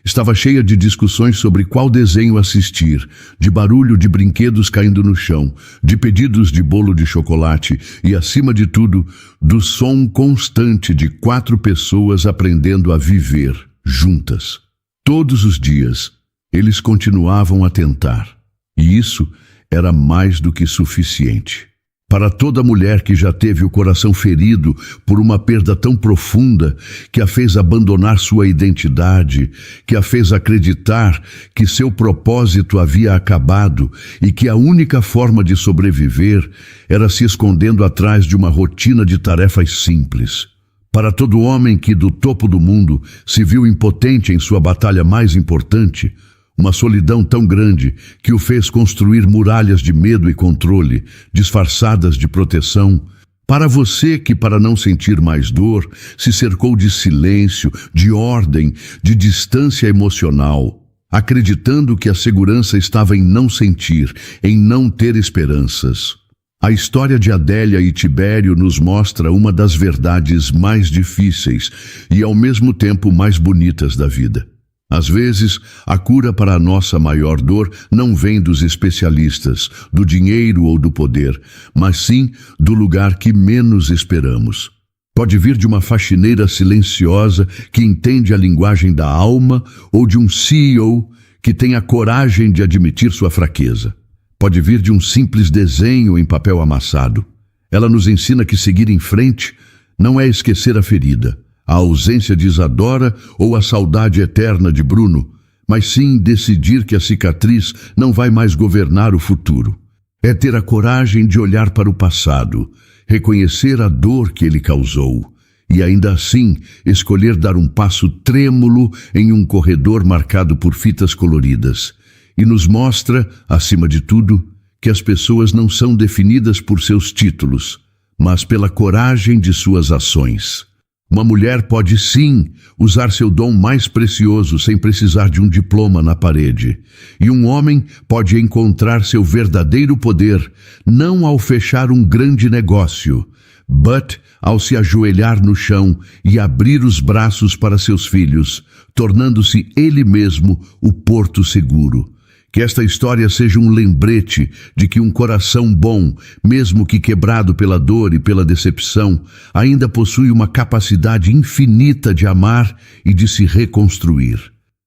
Estava cheia de discussões sobre qual desenho assistir, de barulho de brinquedos caindo no chão, de pedidos de bolo de chocolate e, acima de tudo, do som constante de 4 pessoas aprendendo a viver juntas. Todos os dias, eles continuavam a tentar. E isso era mais do que suficiente. Para toda mulher que já teve o coração ferido por uma perda tão profunda que a fez abandonar sua identidade, que a fez acreditar que seu propósito havia acabado e que a única forma de sobreviver era se escondendo atrás de uma rotina de tarefas simples. Para todo homem que do topo do mundo se viu impotente em sua batalha mais importante, uma solidão tão grande que o fez construir muralhas de medo e controle, disfarçadas de proteção. Para você que, para não sentir mais dor, se cercou de silêncio, de ordem, de distância emocional, acreditando que a segurança estava em não sentir, em não ter esperanças. A história de Adélia e Tibério nos mostra uma das verdades mais difíceis e, ao mesmo tempo, mais bonitas da vida. Às vezes, a cura para a nossa maior dor não vem dos especialistas, do dinheiro ou do poder, mas sim do lugar que menos esperamos. Pode vir de uma faxineira silenciosa que entende a linguagem da alma ou de um CEO que tem a coragem de admitir sua fraqueza. Pode vir de um simples desenho em papel amassado. Ela nos ensina que seguir em frente não é esquecer a ferida, a ausência de Isadora ou a saudade eterna de Bruno, mas sim decidir que a cicatriz não vai mais governar o futuro. É ter a coragem de olhar para o passado, reconhecer a dor que ele causou e ainda assim escolher dar um passo trêmulo em um corredor marcado por fitas coloridas. E nos mostra, acima de tudo, que as pessoas não são definidas por seus títulos, mas pela coragem de suas ações. Uma mulher pode sim usar seu dom mais precioso sem precisar de um diploma na parede. E um homem pode encontrar seu verdadeiro poder não ao fechar um grande negócio, but ao se ajoelhar no chão e abrir os braços para seus filhos, tornando-se ele mesmo o porto seguro. Que esta história seja um lembrete de que um coração bom, mesmo que quebrado pela dor e pela decepção, ainda possui uma capacidade infinita de amar e de se reconstruir.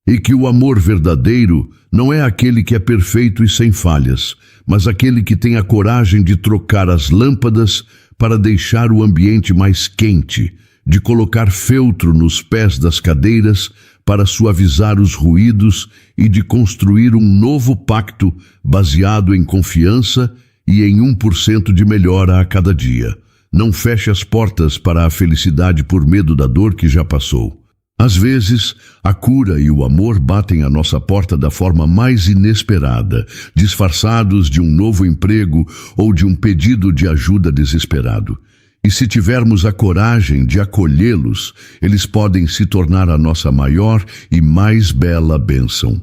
E que o amor verdadeiro não é aquele que é perfeito e sem falhas, mas aquele que tem a coragem de trocar as lâmpadas para deixar o ambiente mais quente, de colocar feltro nos pés das cadeiras para suavizar os ruídos e de construir um novo pacto baseado em confiança e em 1% de melhora a cada dia. Não feche as portas para a felicidade por medo da dor que já passou. Às vezes, a cura e o amor batem à nossa porta da forma mais inesperada, disfarçados de um novo emprego ou de um pedido de ajuda desesperado. E se tivermos a coragem de acolhê-los, eles podem se tornar a nossa maior e mais bela bênção.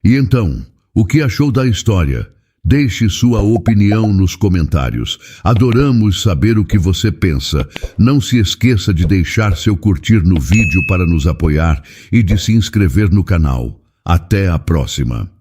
E então, o que achou da história? Deixe sua opinião nos comentários. Adoramos saber o que você pensa. Não se esqueça de deixar seu curtir no vídeo para nos apoiar e de se inscrever no canal. Até a próxima!